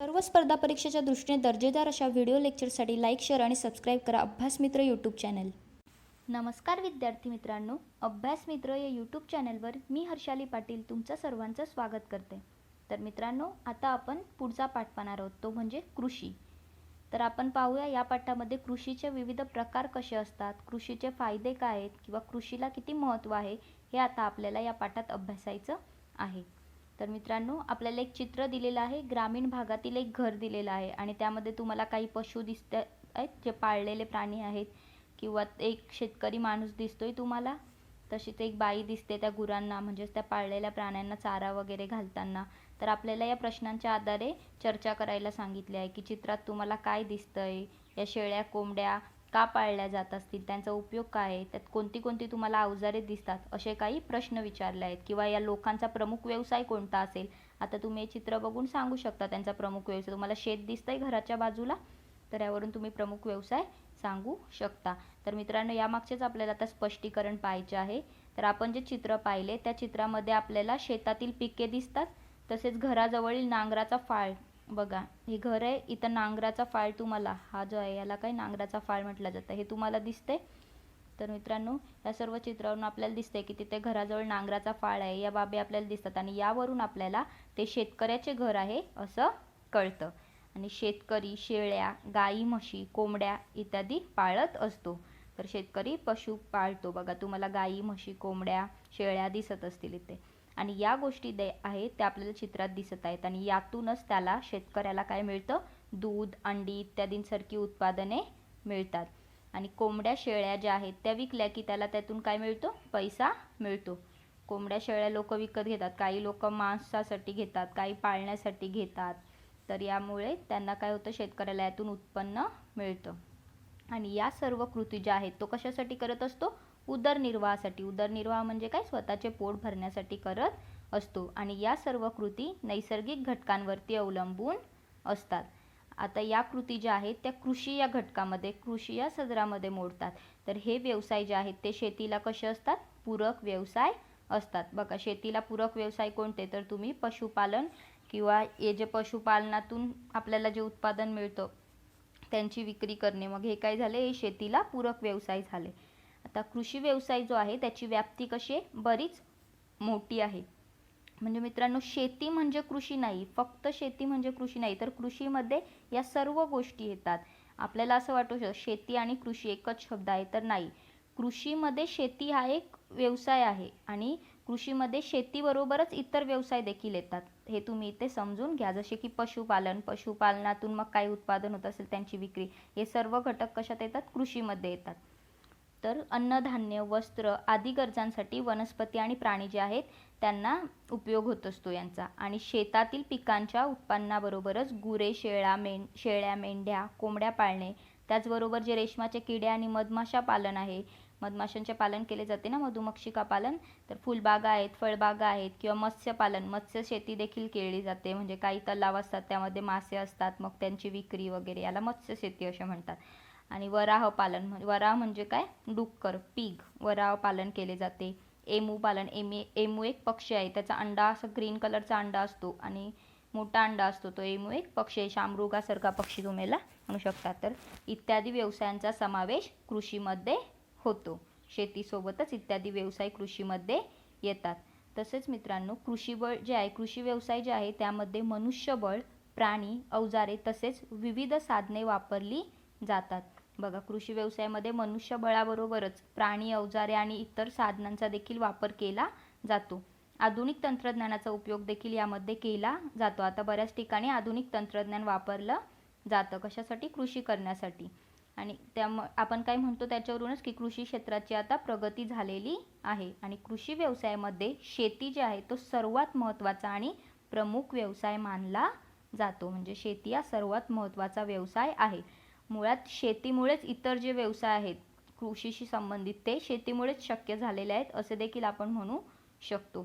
सर्व स्पर्धा परीक्षेच्या दृष्टीने दर्जेदार अशा व्हिडिओ लेक्चरसाठी लाईक, शेअर आणि सबस्क्राईब करा अभ्यास मित्र यूट्यूब चॅनल. नमस्कार विद्यार्थी मित्रांनो, अभ्यास मित्र या यूट्यूब चॅनलवर मी हर्षाली पाटील तुमचं सर्वांचं स्वागत करते. तर मित्रांनो, आता आपण पुढचा पाठ पाहणार आहोत, तो म्हणजे कृषी. तर आपण पाहूया या पाठामध्ये कृषीचे विविध प्रकार कसे असतात, कृषीचे फायदे काय आहेत किंवा कृषीला किती महत्त्व आहे हे आता आपल्याला या पाठात अभ्यासायचं आहे. तर मित्रांनो, आपल्याला एक चित्र दिलेलं आहे, ग्रामीण भागातील एक घर दिलेलं आहे आणि त्यामध्ये तुम्हाला काही पशु दिसत आहेत जे पाळलेले प्राणी आहेत किंवा एक शेतकरी माणूस दिसतोय तुम्हाला. तशीच एक बाई दिसते त्या गुरांना म्हणजेच त्या पाळलेल्या प्राण्यांना चारा वगैरे घालताना. तर आपल्याला या प्रश्नांच्या आधारे चर्चा करायला सांगितले आहे की चित्रात तुम्हाला काय दिसतंय, या शेळ्या कोंबड्या का पाळल्या जात असतील, त्यांचा उपयोग काय आहे, त्यात कोणती कोणती तुम्हाला अवजारे दिसतात, असे काही प्रश्न विचारले आहेत. किंवा या लोकांचा प्रमुख व्यवसाय कोणता असेल. आता तुम्ही हे चित्र बघून सांगू शकता त्यांचा प्रमुख व्यवसाय. तुम्हाला शेत दिसतंय घराच्या बाजूला, तर यावरून तुम्ही प्रमुख व्यवसाय सांगू शकता. तर मित्रांनो, यामागचेच आपल्याला आता स्पष्टीकरण पाहायचे आहे. तर आपण जे चित्र पाहिले त्या चित्रामध्ये आपल्याला शेतातील पिके दिसतात, तसेच घराजवळील नांगराचा फाळ बघा. हे घर आहे, इथं नांगराचा फाळ तुम्हाला, हा जो आहे याला काही नांगराचा फाळ म्हटलं जातं, हे तुम्हाला दिसते. तर मित्रांनो, या सर्व चित्रावरून आपल्याला दिसते की तिथे घराजवळ नांगराचा फाळ आहे, या बाबी आपल्याला दिसतात आणि यावरून आपल्याला ते शेतकऱ्याचे घर आहे असं कळतं. आणि शेतकरी शेळ्या, गाई, म्हशी, कोंबड्या इत्यादी पाळत असतो. तर शेतकरी पशु पाळतो. बघा, तुम्हाला गाई, म्हशी, कोंबड्या, शेळ्या दिसत असतील इथे. आणि या गोष्टी आहेत त्या आपल्याला चित्रात दिसत आहेत आणि यातूनच त्याला शेतकऱ्याला काय मिळतं, दूध, अंडी इत्यादींसारखी उत्पादने मिळतात. आणि कोंबड्या शेळ्या ज्या आहेत त्या विकल्या की त्याला त्यातून काय मिळतो, पैसा मिळतो. कोंबड्या शेळ्या लोक विकत घेतात, काही लोक मांसासाठी घेतात, काही पाळण्यासाठी घेतात. तर यामुळे त्यांना काय होतं, शेतकऱ्याला यातून उत्पन्न मिळतं. आणि या सर्व कृती ज्या आहेत तो कशासाठी करत असतो, उदरनिर्वाहासाठी. उदरनिर्वाह म्हणजे काय, स्वतःचे पोट भरण्यासाठी करत असतो. आणि या सर्व कृती नैसर्गिक घटकांवरती अवलंबून असतात. आता या कृती ज्या आहेत त्या कृषी या घटकामध्ये, कृषी या सदरामध्ये मोडतात. तर हे व्यवसाय जे आहेत ते शेतीला कसे असतात, पूरक व्यवसाय असतात. बघा, शेतीला पूरक व्यवसाय कोणते, तर तुम्ही पशुपालन किंवा हे जे पशुपालनातून आपल्याला जे उत्पादन मिळतं त्यांची विक्री करणे, मग हे काय झाले, हे शेतीला पूरक व्यवसाय झाले. आता कृषी व्यवसाय जो आहे त्याची व्याप्ती कशी आहे, बरीच मोठी आहे. म्हणजे मित्रांनो, शेती म्हणजे कृषी नाही, फक्त शेती म्हणजे कृषी नाही, तर कृषीमध्ये या सर्व गोष्टी येतात. आपल्याला असं वाटू शेती आणि कृषी एकच शब्द आहे, तर नाही. कृषीमध्ये शेती हा एक व्यवसाय आहे आणि कृषीमध्ये शेतीबरोबरच इतर व्यवसाय देखील येतात. हे तुम्ही इथे समजून घ्या. जसे की पशुपालन, पशुपालनातून मग काही उत्पादन होत असेल त्यांची विक्री, हे सर्व घटक कशात येतात, कृषीमध्ये येतात. तर अन्नधान्य, वस्त्र आदी गरजांसाठी वनस्पती आणि प्राणी जे आहेत त्यांना उपयोग होत असतो यांचा. आणि शेतातील पिकांच्या उत्पन्नाबरोबरच गुरे, शेळ्या, मेंढ्या, कोंबड्या पाळणे, त्याचबरोबर जे रेशमाचे किडे आणि मधमाशा पालन आहे, मधमाशांचे पालन केले जाते ना, मधुमक्षिका पालन. तर फुलबागा आहेत, फळबागा आहेत किंवा मत्स्यपालन, मत्स्य शेती देखील केली जाते. म्हणजे काही तलाव असतात त्यामध्ये मासे असतात, मग त्यांची विक्री वगैरे, याला मत्स्य शेती असे म्हणतात. आणि वराह पालन, वराह म्हणजे काय, डुक्कर, पिग, वराह पालन केले जाते. एमू पालन, एमू एक पक्षी आहे, त्याचा अंडा असं ग्रीन कलरचा अंडा असतो आणि मोठा अंडा असतो, तो एमू एक पक्षी आहे, शामरुगासारखा पक्षी तुम्हाला म्हणू शकता. तर इत्यादी व्यवसायांचा समावेश कृषीमध्ये होतो. शेतीसोबतच इत्यादी व्यवसाय कृषीमध्ये येतात. तसेच मित्रांनो, कृषीबळ जे आहे, कृषी व्यवसाय जे आहे त्यामध्ये मनुष्यबळ, प्राणी, अवजारे तसेच विविध साधने वापरली जातात. बघा, कृषी व्यवसायामध्ये मनुष्यबळाबरोबरच प्राणी, अवजारे आणि इतर साधनांचा देखील वापर केला जातो. आधुनिक तंत्रज्ञानाचा उपयोग देखील यामध्ये केला जातो. आता बऱ्याच ठिकाणी आधुनिक तंत्रज्ञान वापरलं जातं, कशासाठी, कृषी करण्यासाठी. आणि त्यामुळे आपण काय म्हणतो त्याच्यावरूनच की कृषी क्षेत्राची आता प्रगती झालेली आहे. आणि कृषी व्यवसायामध्ये शेती जी आहे तो सर्वात महत्त्वाचा आणि प्रमुख व्यवसाय मानला जातो. म्हणजे शेती हा सर्वात महत्त्वाचा व्यवसाय आहे. मुळात शेतीमुळेच इतर जे व्यवसाय आहेत कृषीशी संबंधित ते शेतीमुळेच शक्य झालेले आहेत असे देखील आपण म्हणू शकतो.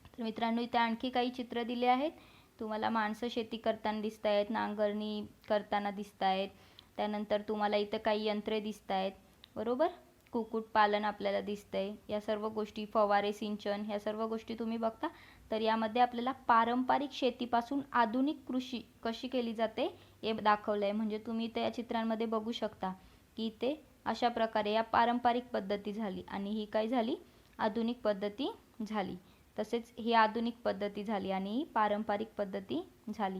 तर मित्रांनो, इथे आणखी काही चित्र दिले आहेत. तुम्हाला माणसं शेती करताना दिसत आहेत, नांगरणी करताना दिसत आहेत. त्यानंतर तुम्हाला इथे काही यंत्रे दिसत आहेत, बरोबर. कुक्कुटपालन आपल्याला दिसतंय. या सर्व गोष्टी, फवारे, सिंचन, ह्या सर्व गोष्टी तुम्ही बघता. तर यामध्ये आपल्याला पारंपरिक शेतीपासून आधुनिक कृषी कशी केली जाते हे दाखवलं आहे. म्हणजे तुम्ही त्या चित्रांमध्ये बघू शकता की ते अशा प्रकारे या पारंपरिक पद्धती झाली आणि ही काय झाली, आधुनिक पद्धती झाली. तसेच ही आधुनिक पद्धती झाली आणि ही पारंपरिक पद्धती झाली.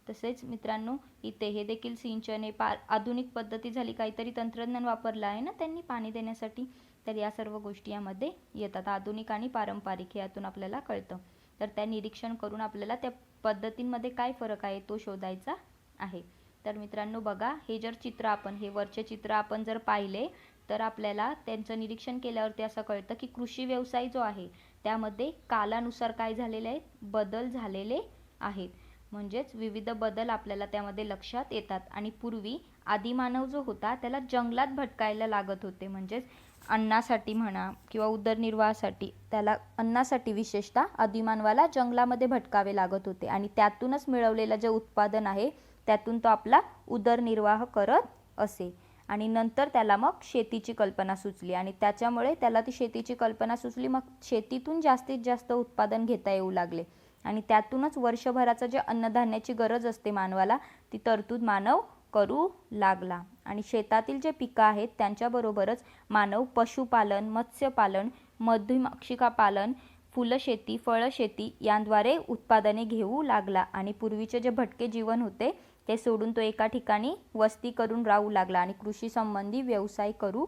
तसेच मित्रांनो इथे हे देखील सिंचन हे आधुनिक पद्धती झाली, काहीतरी तंत्रज्ञान वापरलं आहे ना त्यांनी पाणी देण्यासाठी. तर या सर्व गोष्टी यामध्ये येतात, आधुनिक आणि पारंपरिक हे यातून आपल्याला कळतं. तर त्या निरीक्षण करून आपल्याला त्या पद्धतींमध्ये काय फरक आहे तो शोधायचा आहे. तर मित्रांनो बघा, हे जर चित्र आपण हे वरचे चित्र आपण जर पाहिले तर आपल्याला त्यांचं निरीक्षण केल्यावरती असं कळतं की कृषी व्यवसाय जो आहे त्यामध्ये कालानुसार काय झालेले आहेत, बदल झालेले आहेत. म्हणजेच विविध बदल आपल्याला त्यामध्ये लक्षात येतात. आणि पूर्वी आदिमानव जो होता त्याला जंगलात भटकायला लागत होते, म्हणजेच अन्नासाठी म्हणा किंवा उदरनिर्वाहासाठी, त्याला अन्नासाठी विशेषतः आदिमानवाला जंगलामध्ये भटकावे लागत होते आणि त्यातूनच मिळवलेलं जे उत्पादन आहे त्यातून तो आपला उदरनिर्वाह करत असे. आणि नंतर त्याला मग शेतीची कल्पना सुचली आणि त्याच्यामुळे त्याला ती शेतीची कल्पना सुचली. मग शेतीतून जास्तीत जास्त उत्पादन घेता येऊ लागले आणि त्यातूनच वर्षभराचं जे अन्नधान्याची गरज असते मानवाला ती तरतूद मानव करू लागला. आणि शेतातील जे पिकं आहेत त्यांच्याबरोबरच मानव पशुपालन, मत्स्यपालन, मधुमक्षिका पालन, फुलशेती, फळशेती यांद्वारे उत्पादने घेऊ लागला. आणि पूर्वीचे जे भटके जीवन होते ते सोडून तो एका ठिकाणी वस्ती करून राहू लागला आणि कृषी संबंधी व्यवसाय करू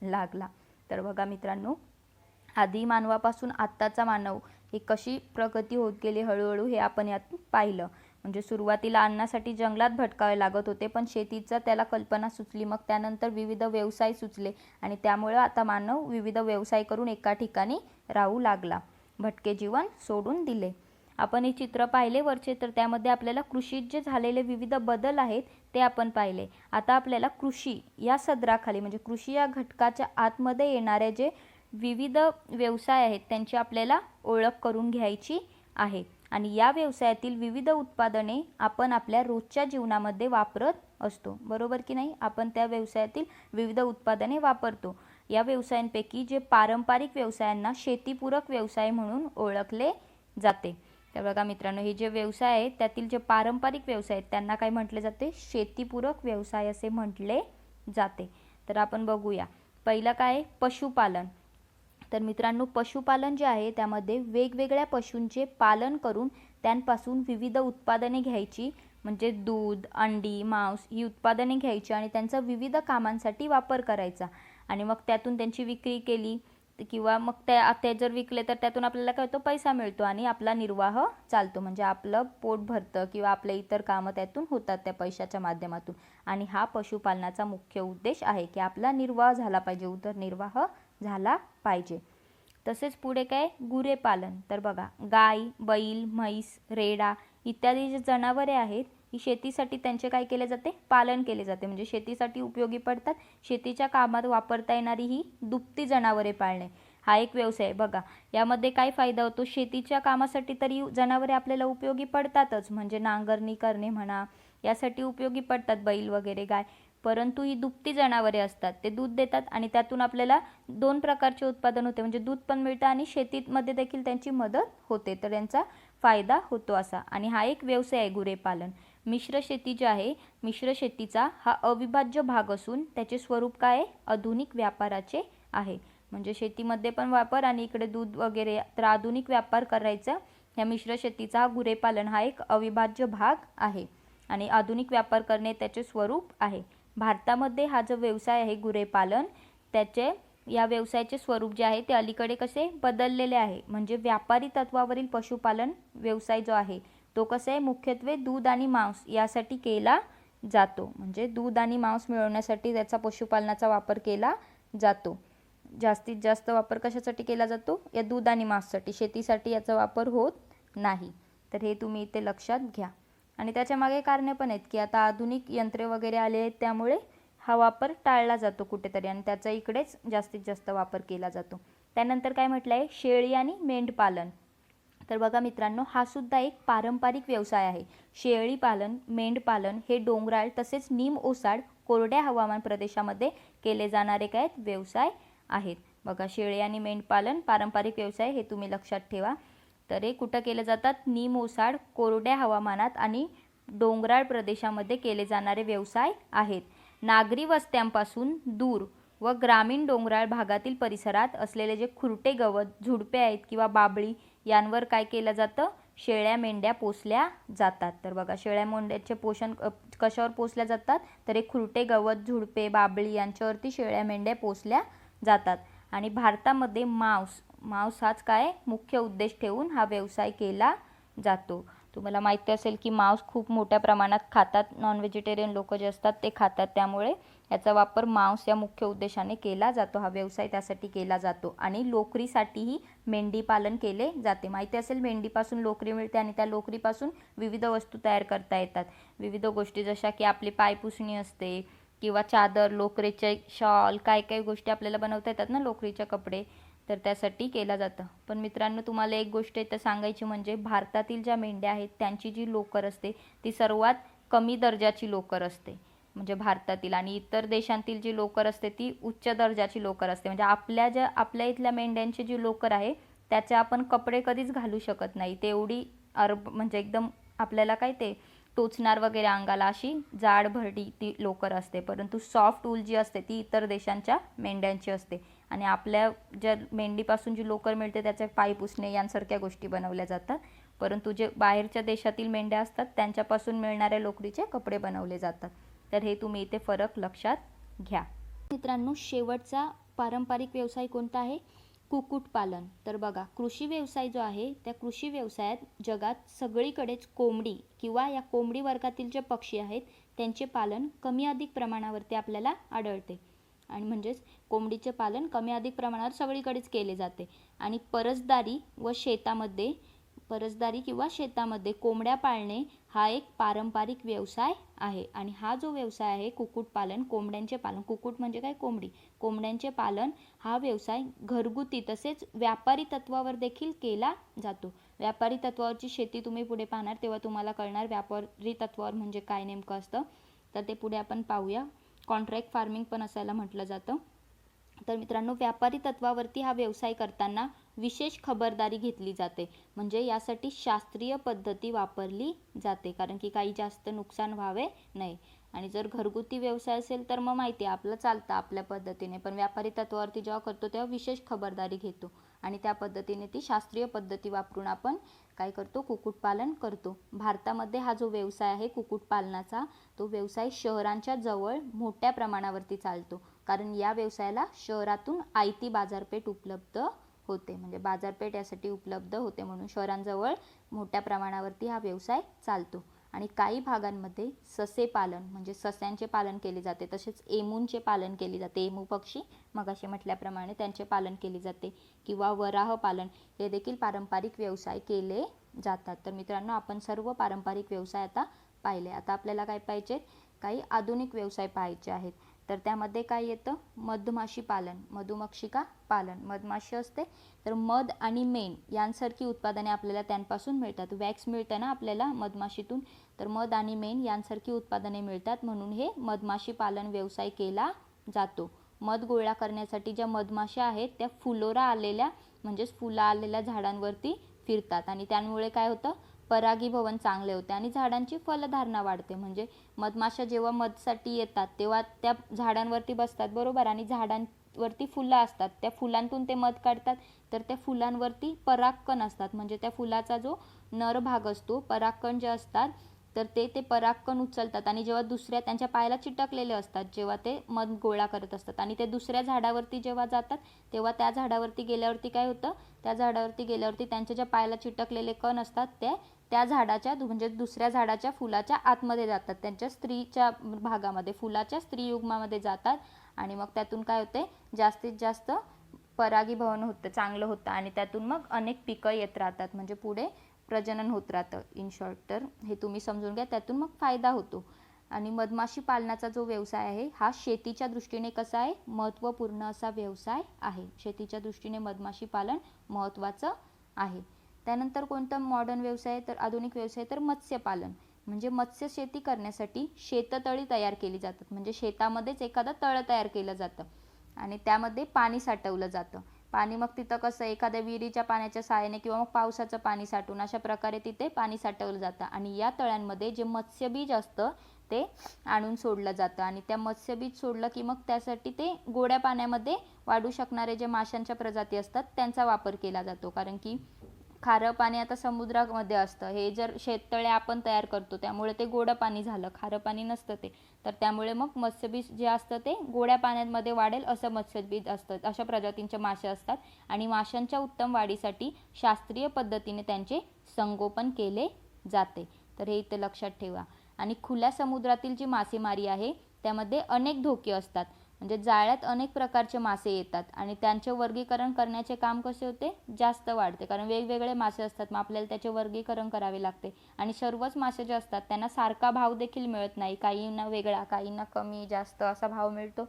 लागला. तर बघा मित्रांनो, आदी मानवापासून आत्ताचा मानव ही कशी प्रगती होत गेली हळूहळू हे आपण यात पाहिलं. म्हणजे सुरुवातीला अन्नासाठी जंगलात भटकावे लागत होते, पण शेतीचा त्याला कल्पना सुचली. मग त्यानंतर विविध व्यवसाय सुचले आणि त्यामुळे आता मानव विविध व्यवसाय करून एका ठिकाणी राहू लागला, भटके जीवन सोडून दिले. आपण हे चित्र पाहिले वरचे, तर त्यामध्ये आपल्याला कृषीत जे झालेले विविध बदल आहेत ते आपण पाहिले. आता आपल्याला कृषी या सदराखाली म्हणजे कृषी या घटकाच्या आतमध्ये येणारे जे विविध व्यवसाय आहेत त्यांची आपल्याला ओळख करून घ्यायची आहे. आणि या व्यवसायातील विविध उत्पादने आपण आपल्या रोजच्या जीवनामध्ये वापरत असतो, बरोबर की नाही. आपण त्या व्यवसायातील विविध उत्पादने वापरतो. या व्यवसायांपैकी जे पारंपरिक व्यवसायांना शेतीपूरक व्यवसाय म्हणून ओळखले जाते. तर बघा मित्रांनो, हे जे व्यवसाय आहेत त्यातील जे पारंपरिक व्यवसाय आहेत त्यांना काय म्हटले जाते, शेतीपूरक व्यवसाय असे म्हटले जाते. तर आपण बघूया, पहिलं काय, पशुपालन. तर मित्रांनो, पशुपालन जे आहे त्यामध्ये वेगवेगळ्या पशूंचे पालन करून त्यांपासून विविध उत्पादने घ्यायची, म्हणजे दूध, अंडी, मांस ही उत्पादने घ्यायची आणि त्यांचा विविध कामांसाठी वापर करायचा. आणि मग त्यातून त्यांची विक्री केली किंवा मग ते जर विकले तर त्यातून आपल्याला काय होतं, पैसा मिळतो आणि आपला निर्वाह चालतो. म्हणजे आपलं पोट भरतं किंवा आपले इतर कामं त्यातून होतात त्या पैशाच्या माध्यमातून. आणि हा पशुपालनाचा मुख्य उद्देश आहे की आपला निर्वाह झाला पाहिजे, उदरनिर्वाह झाला पाहिजे. तसेच पुढे काय, गुरेपालन. तर बघा, गाय, बैल, म्हैस, रेडा इत्यादी जे जनावरे आहेत ही शेतीसाठी त्यांचे काय केले जाते, पालन केले जाते. म्हणजे शेतीसाठी उपयोगी पडतात. शेतीच्या कामात वापरता येणारी ही दुभती जनावरे पाळणे हा एक व्यवसाय. बघा, यामध्ये काय फायदा होतो, शेतीच्या कामासाठी तरी जनावरे आपल्याला उपयोगी पडतातच, म्हणजे नांगरणी करणे म्हणा यासाठी उपयोगी पडतात बैल वगैरे, गाय. परंतु ही दुभती जनावरे असतात, ते दूध देतात आणि त्यातून आपल्याला दोन प्रकारचे उत्पादन होते, म्हणजे दूध पण मिळतं आणि शेतीमध्ये देखील त्यांची मदत होते, तर यांचा फायदा होतो असा. आणि हा एक व्यवसाय आहे गुरेपालन. मिश्र शेती जी आहे, मिश्र शेतीचा हा अविभाज्य भाग असून त्याचे स्वरूप काय आहे, आधुनिक व्यापाराचे आहे. म्हणजे शेतीमध्ये पण वापर आणि इकडे दूध वगैरे, तर आधुनिक व्यापार करायचा या मिश्र शेतीचा हा गुरेपालन हा एक अविभाज्य भाग आहे आणि आधुनिक व्यापार करणे त्याचे स्वरूप आहे. भारतामध्ये हा जो व्यवसाय आहे गुरेपालन, त्याचे या व्यवसायाचे स्वरूप जे आहे ते अलीकडे कसे बदललेले आहे. म्हणजे व्यापारी तत्वावरील पशुपालन व्यवसाय जो आहे तो कसा आहे, मुख्यत्वे दूध आणि मांस यासाठी केला जातो. म्हणजे दूध आणि मांस मिळवण्यासाठी त्याचा पशुपालनाचा वापर केला जातो. जास्तीत जास्त वापर कशासाठी केला जातो, या दूध आणि मांससाठी. शेतीसाठी याचा वापर होत नाही. तर हे तुम्ही इथे लक्षात घ्या. आणि त्याच्या मागे कारणे पण आहेत की आता आधुनिक यंत्रे वगैरे आले आहेत त्यामुळे हा वापर टाळला जातो कुठेतरी आणि त्याचा इकडेच जास्तीत जास्त वापर केला जातो. त्यानंतर काय म्हटलं आहे, शेळी आणि मेंढपालन. तर बघा मित्रांनो, हा सुद्धा एक पारंपरिक व्यवसाय आहे. शेळी पालन, मेंढपालन हे डोंगराळ तसेच निम ओसाड कोरड्या हवामान प्रदेशामध्ये केले जाणारे काय व्यवसाय आहेत. बघा, शेळी आणि मेंढपालन पारंपरिक व्यवसाय हे तुम्ही लक्षात ठेवा. तर हे कुठं केले जातात? निम ओसाड, कोरड्या हवामानात आणि डोंगराळ प्रदेशामध्ये केले जाणारे व्यवसाय आहेत. नागरी वस्त्यांपासून दूर व ग्रामीण डोंगराळ भागातील परिसरात असलेले जे खुरटे गवत, झुडपे आहेत किंवा बाबळी यांवर काय केलं जातं? शेळ्या मेंढ्या पोसल्या जातात. तर बघा, शेळ्या मेंढ्याचे पोषण कशावर पोसल्या जातात? तर हे खुरटे गवत, झुडपे, बाबळी यांच्यावरती शेळ्या मेंढ्या पोसल्या जातात. आणि भारतामध्ये मांस हाच काय मुख्य उद्देश ठेवून हा व्यवसाय केला जातो. तुम्हाला माहिती असेल की मांस खूप मोठ्या प्रमाणात खातात, नॉन व्हेजिटेरियन लोक जे असतात ते खातात, त्यामुळे याचा वापर मांस या मुख्य उद्देशाने केला जातो. हा व्यवसाय त्यासाठी केला जातो. आणि लोकरीसाठीही मेंढी पालन केले जाते. माहिती असेल मेंढीपासून लोकरी मिळते आणि त्या लोकरीपासून विविध वस्तू तयार करता येतात. विविध गोष्टी जशा की आपली पायपुसणी असते किंवा चादर, लोकरीचे शॉल, काय काय गोष्टी आपल्याला बनवता येतात ना, लोकरीचे कपडे, तर त्यासाठी केला जातं. पण मित्रांनो, तुम्हाला एक गोष्ट इथं सांगायची म्हणजे भारतातील ज्या मेंढ्या आहेत त्यांची जी लोकर असते ती सर्वात कमी दर्जाची लोकर असते म्हणजे भारतातील. आणि इतर देशांतील जी लोकर असते ती उच्च दर्जाची लोकर असते. म्हणजे आपल्या इथल्या मेंढ्यांची जी लोकर आहे त्याचे आपण कपडे कधीच घालू शकत नाही. ते एवढी म्हणजे एकदम आपल्याला काय ते टोचणार वगैरे अंगाला, अशी जाड भरडी ती लोकर असते. परंतु सॉफ्ट ऊल जी असते ती इतर देशांच्या मेंढ्यांची असते. आणि आपल्या ज्या मेंढीपासून जी लोकर मिळते त्याचे पाय पुसणे यांसारख्या गोष्टी बनवल्या जातात. परंतु जे बाहेरच्या देशातील मेंढ्या असतात त्यांच्यापासून मिळणाऱ्या लोकरीचे कपडे बनवले जातात. तर हे तुम्ही इथे फरक लक्षात घ्या. मित्रांनो, शेवटचा पारंपरिक व्यवसाय कोणता आहे? कुक्कुटपालन. तर बघा, कृषी व्यवसाय जो आहे त्या कृषी व्यवसायात जगात सगळीकडेच कोंबडी किंवा या कोंबडी वर्गातील जे पक्षी आहेत त्यांचे पालन कमी अधिक प्रमाणावरती आपल्याला आढळते. आणि म्हणजेच कोंबडीचे पालन कमी अधिक प्रमाणावर सगळीकडेच केले जाते. आणि परसदारी किंवा शेतामध्ये कोंबड्या पाळणे हा एक पारंपरिक व्यवसाय आहे. आणि हा जो व्यवसाय आहे कुक्कुटपालन, कोंबड्यांचे पालन, कुक्कुट म्हणजे काय? कोंबडी, कोंबड्यांचे पालन हा व्यवसाय घरगुती तसेच व्यापारी तत्वावर देखील केला जातो. व्यापारी तत्वावरची शेती तुम्ही पुढे पाहणार तेव्हा तुम्हाला कळणार व्यापारी तत्वावर म्हणजे काय नेमकं असतं. तर ते पुढे आपण पाहूया. कॉन्ट्रॅक्ट फार्मिंग पण असायला म्हटलं जातं. तर मित्रांनो, व्यापारी तत्वावरती हा व्यवसाय करताना विशेष खबरदारी घेतली जाते. म्हणजे यासाठी शास्त्रीय पद्धती वापरली जाते, कारण की काही जास्त नुकसान व्हावे नाही. आणि जर घरगुती व्यवसाय असेल तर मग माहिती आहे आपलं चालतं आपल्या पद्धतीने, पण व्यापारी तत्वावरती जेव्हा करतो तेव्हा विशेष खबरदारी घेतो आणि त्या पद्धतीने ती शास्त्रीय पद्धती वापरून आपण काय करतो? कुक्कुटपालन करतो. भारतामध्ये हा जो व्यवसाय आहे कुक्कुटपालनाचा, तो व्यवसाय शहरांच्या जवळ मोठ्या प्रमाणावरती चालतो. कारण या व्यवसायाला शहरातून आयती बाजारपेठ उपलब्ध होते. म्हणजे बाजारपेठ यासाठी उपलब्ध होते म्हणून शहरांजवळ मोठ्या प्रमाणावरती हा व्यवसाय चालतो. आणि काही भागांमध्ये ससे पालन म्हणजे सस्यांचे पालन केले जाते. तसेच एमूंचे पालन केले जाते. एमू पक्षी मगाशी म्हटल्याप्रमाणे त्यांचे पालन केले जाते. किंवा वराह पालन हे देखील पारंपरिक व्यवसाय केले जातात. तर मित्रांनो, आपण सर्व पारंपरिक व्यवसाय आता पाहिले. आता आपल्याला काय पाहिजे? काही आधुनिक व्यवसाय पाहायचे आहेत. तर त्यामध्ये काय येतं? मधमाशी पालन, मधुमक्षिका पालन. मधमाशी असते तर मध आणि मेण यांसारखी उत्पादने आपल्याला त्यांपासून मिळतात. वॅक्स मिळतं ना आपल्याला मधमाशीतून, तर मध आणि मेण यांसारखी उत्पादने मिळतात म्हणून हे मधमाशी पालन व्यवसाय केला जातो. मध गोळा करण्यासाठी ज्या मधमाशा आहेत त्या फुलोरा आलेल्या म्हणजेच फुलं आलेल्या झाडांवरती फिरतात आणि त्यामुळे काय होतं? परागीभवन चांगले होते आणि झाडांची फलधारणा वाढते. म्हणजे मधमाशा जेव्हा मधसाठी येतात तेव्हा त्या झाडांवरती बसतात, बरोबर, आणि झाडांवरती फुलं असतात, त्या फुलांतून ते मध काढतात. तर त्या फुलांवरती परागकण असतात. म्हणजे त्या फुलाचा जो नर भाग असतो, परागकण जे असतात तर ते परागकण उचलतात आणि जेव्हा दुसऱ्या त्यांच्या पायाला चिटकलेले असतात जेव्हा ते मध गोळा करत असतात आणि ते दुसऱ्या झाडावरती जेव्हा जातात तेव्हा त्या झाडावरती गेल्यावरती काय होतं? त्या झाडावरती गेल्यावरती त्यांच्या ज्या पायाला चिटकलेले कण असतात ते त्या झाडाच्या म्हणजे दुसऱ्या झाडाच्या फुलाच्या आतमध्ये जातात, त्यांच्या स्त्रीच्या भागामध्ये, फुलाच्या स्त्रीयुग्मामध्ये जातात आणि मग त्यातून काय होते? जास्तीत जास्त परागीभवन होतं, चांगलं होतं आणि त्यातून मग अनेक पिकं येत राहतात. म्हणजे पुढे प्रजनन होत राहतं इन शॉर्ट. तर हे तुम्ही समजून घ्या, त्यातून मग फायदा होतो. आणि मधमाशी पालनाचा जो व्यवसाय आहे हा शेतीच्या दृष्टीने कसा आहे? महत्त्वपूर्ण असा व्यवसाय आहे. शेतीच्या दृष्टीने मधमाशी पालन महत्त्वाचं आहे. त्यानंतर कोणता मॉडर्न व्यवसाय तर आधुनिक व्यवसाय तर मत्स्यपालन. म्हणजे मत्स्य शेती करण्यासाठी शेततळी तयार केली जातात. म्हणजे शेतामध्येच एखादं तळ तयार केलं जातं आणि त्यामध्ये पाणी साठवलं जातं. पाणी मग तिथं कसं एखाद्या विहिरीच्या पाण्याच्या सहाय्याने किंवा मग पावसाचं पाणी साठून अशा प्रकारे तिथे पाणी साठवलं जातं आणि या तळ्यांमध्ये जे मत्स्यबीज असतं ते आणून सोडलं जातं आणि त्या मत्स्यबीज सोडलं की मग त्यासाठी ते गोड्या पाण्यामध्ये वाढू शकणारे जे माशांच्या प्रजाती असतात त्यांचा वापर केला जातो. कारण की खारं पाणी आता समुद्रामध्ये असतं, हे जर शेततळे आपण तयार करतो त्यामुळे ते गोडं पाणी झालं, खारं पाणी नसतं ते, तर त्यामुळे मग मत्स्यबीज जे असतं ते गोड्या पाण्यामध्ये वाढेल असं मत्स्यबीज असतं. अशा प्रजातींचे मासे असतात आणि माशांच्या उत्तम वाढीसाठी शास्त्रीय पद्धतीने त्यांचे संगोपन केले जाते. तर हे इथे लक्षात ठेवा. आणि खुल्या समुद्रातील जी मासेमारी आहे त्यामध्ये अनेक धोके असतात. म्हणजे जाळ्यात अनेक प्रकारचे मासे येतात आणि त्यांचे वर्गीकरण करण्याचे काम कसे होते, जास्त वाढते, कारण वेगवेगळे मासे असतात, मग आपल्याला त्याचे वर्गीकरण करावे लागते आणि सर्वच मासे जे असतात त्यांना सारखा भाव देखील मिळत नाही, काहींना वेगळा काहींना कमी जास्त असा भाव मिळतो.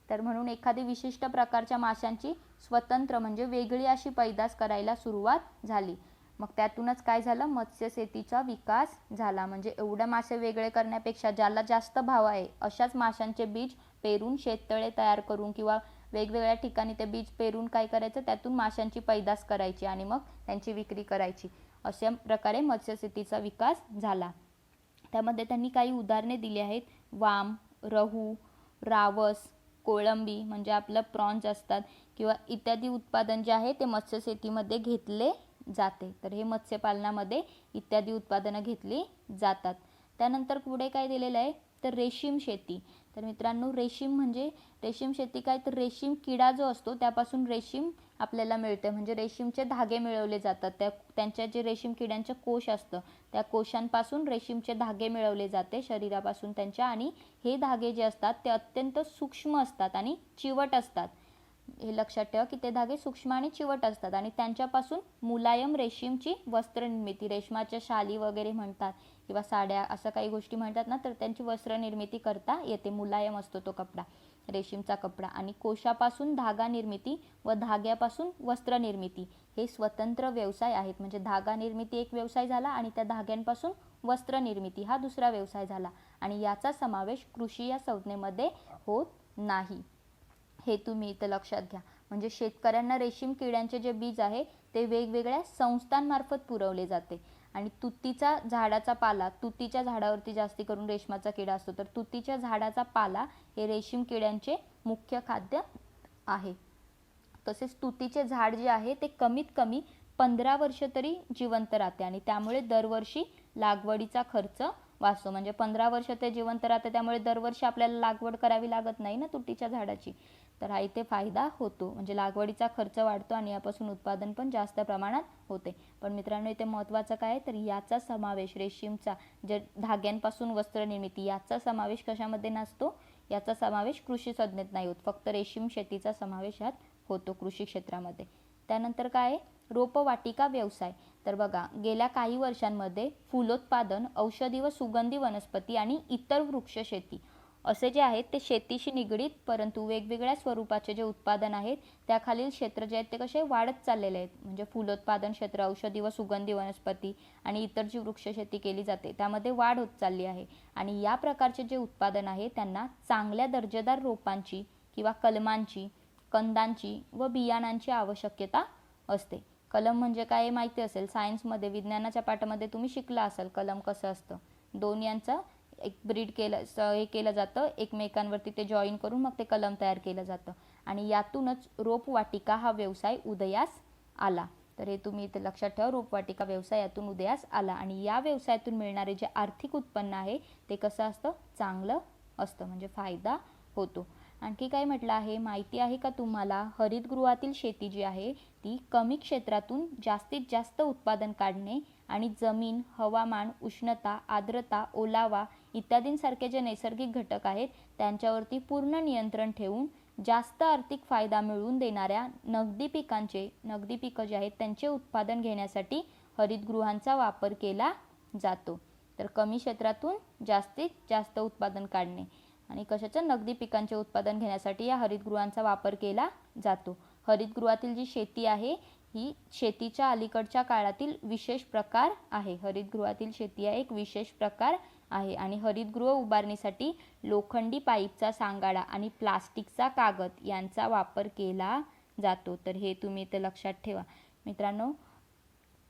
तर म्हणून एखादी विशिष्ट प्रकारच्या माशांची स्वतंत्र म्हणजे वेगळी अशी पैदास करायला सुरुवात झाली. मग त्यातूनच काय झालं, मत्स्यशेतीचा विकास झाला. म्हणजे एवढे मासे वेगळे करण्यापेक्षा ज्याला जास्त भाव आहे अशाच माशांचे बीज पेरून शेततळे तयार करून किंवा वेगवेगळ्या ठिकाणी ते बीज पेरून काय करायचं, त्यातून माशांची पैदास करायची आणि मग त्यांची विक्री करायची. अशा प्रकारे मत्स्यशेतीचा विकास झाला. त्यामध्ये त्यांनी काही उदाहरणे दिली आहेत. वाम, रहू, रावस, कोळंबी म्हणजे आपलं प्रॉन्स असतात किंवा इत्यादी उत्पादन जे आहे ते मत्स्यशेतीमध्ये घेतले जाते. तर हे मत्स्यपालनामध्ये इत्यादी उत्पादनं घेतली जातात. त्यानंतर पुढे काय दिलेलं आहे तर रेशीम शेती. तर मित्रांनो रेशीम म्हणजे रेशीम शेती काय तर रेशीम किडा जो असतो त्यापासून रेशीम आपल्याला मिळते, म्हणजे रेशीमचे धागे मिळवले जातात. त्यांच्या जे रेशीम किड्यांचे कोश असतं त्या कोशांपासून रेशीमचे धागे मिळवले जाते शरीरापासून त्यांच्या, आणि हे धागे जे असतात ते अत्यंत सूक्ष्म असतात आणि चिवट असतात. हे लक्षात ठेवा की ते धागे सूक्ष्म आणि चिवट असतात आणि त्यांच्यापासून मुलायम रेशीमची वस्त्र निर्मिती, रेशमाच्या शाली वगैरे म्हणतात किंवा साड्या असं काही गोष्टी म्हणतात ना, तर त्यांची वस्त्र निर्मिती करता येते. मुलायम असतो तो कपडा, रेशीमचा कपडा. आणि कोशापासून धागा निर्मिती व धाग्यापासून वस्त्र निर्मिती हे स्वतंत्र व्यवसाय आहेत. म्हणजे धागा निर्मिती एक व्यवसाय झाला आणि त्या धाग्यांपासून वस्त्र निर्मिती हा दुसरा व्यवसाय झाला आणि याचा समावेश कृषी या संज्ञेमध्ये होत नाही. हे तुम्ही इथं लक्षात घ्या. म्हणजे शेतकऱ्यांना रेशीम किड्यांचे जे बीज आहे ते वेगवेगळ्या संस्थांमार्फत पुरवले जाते. आणि तुतीचा झाडाचा पाला, तुतीच्या झाडावरती जास्ती करून रेशमाचा किडा असतो, तर तुतीच्या झाडाचा पाला हे रेशीम किड्यांचे मुख्य खाद्य आहे. तसेच तुतीचे झाड जे आहे ते कमीत कमी 15 वर्ष तरी जिवंत राहते आणि त्यामुळे दरवर्षी लागवडीचा खर्च वाचतो. म्हणजे 15 वर्ष ते जिवंत राहते त्यामुळे दरवर्षी आपल्याला लागवड करावी लागत नाही ना तुतीच्या झाडाची, तर हा इथे फायदा होतो. म्हणजे लागवडीचा खर्च वाढतो आणि यापासून उत्पादन पण जास्त प्रमाणात होते. पण मित्रांनो इथे महत्त्वाचं काय तर याचा समावेश रेशीमचा जे धाग्यांपासून वस्त्र निर्मिती याचा समावेश कशामध्ये नसतो, याचा समावेश कृषी संज्ञेत नाही होत, फक्त रेशीम शेतीचा समावेश यात होतो कृषी क्षेत्रामध्ये. त्यानंतर काय रोपवाटिका व्यवसाय. तर बघा गेल्या काही वर्षांमध्ये फुलोत्पादन, औषधी व सुगंधी वनस्पती आणि इतर वृक्ष शेती असे जे आहेत ते शेतीशी निगडीत परंतु वेगवेगळ्या स्वरूपाचे जे उत्पादन आहेत त्याखालील क्षेत्र जे आहेत ते कसे वाढत चाललेले आहेत. म्हणजे फुलोत्पादन क्षेत्र, औषधी व सुगंधी वनस्पती आणि इतर जी वृक्ष शेती केली जाते त्यामध्ये वाढ होत चालली आहे. आणि या प्रकारचे जे उत्पादन आहे त्यांना चांगल्या दर्जेदार रोपांची किंवा कलमांची, कंदांची व बियाणांची आवश्यकता असते. कलम म्हणजे काय माहिती असेल, सायन्समध्ये विज्ञानाच्या पाठामध्ये तुम्ही शिकला असाल कलम कसं असतं. दोन यांचं एक ब्रीड हे केलं जातं एकमेकांवरती, ते जॉईन करून मग ते कलम तयार केलं जातं आणि यातूनच रोपवाटिका हा व्यवसाय उदयास आला. तर हे तुम्ही इथे लक्षात ठेवा, रोपवाटिका व्यवसाय यातून उदयास आला आणि या व्यवसायातून मिळणारे जे आर्थिक उत्पन्न आहे ते कसं असतं, चांगलं असतं, म्हणजे फायदा होतो. आणखी काय म्हटलं आहे माहिती आहे का तुम्हाला, हरितगृहातील शेती जी आहे ती कमी क्षेत्रातून जास्तीत जास्त उत्पादन काढणे आणि जमीन, हवामान, उष्णता, आर्द्रता, ओलावा इत्यादींसारखे जे नैसर्गिक घटक आहेत त्यांच्यावरती पूर्ण नियंत्रण ठेवून जास्त आर्थिक फायदा मिळवून देणाऱ्या नगदी पिकं जे आहेत त्यांचे उत्पादन घेण्यासाठी हरितगृहांचा वापर केला जातो. तर कमी क्षेत्रातून जास्तीत जास्त उत्पादन काढणे आणि कशाचं, नगदी पिकांचे उत्पादन घेण्यासाठी या हरितगृहांचा वापर केला जातो. हरितगृहातील जी शेती आहे ही शेतीच्या अलीकडच्या काळातील विशेष प्रकार आहे. हरितगृहातील शेती हा एक विशेष प्रकार आहे आणि हरितगृह उभारणीसाठी लोखंडी पाईपचा सांगाडा आणि प्लास्टिकचा कागद यांचा वापर केला जातो. तर हे तुम्ही इथे लक्षात ठेवा मित्रांनो.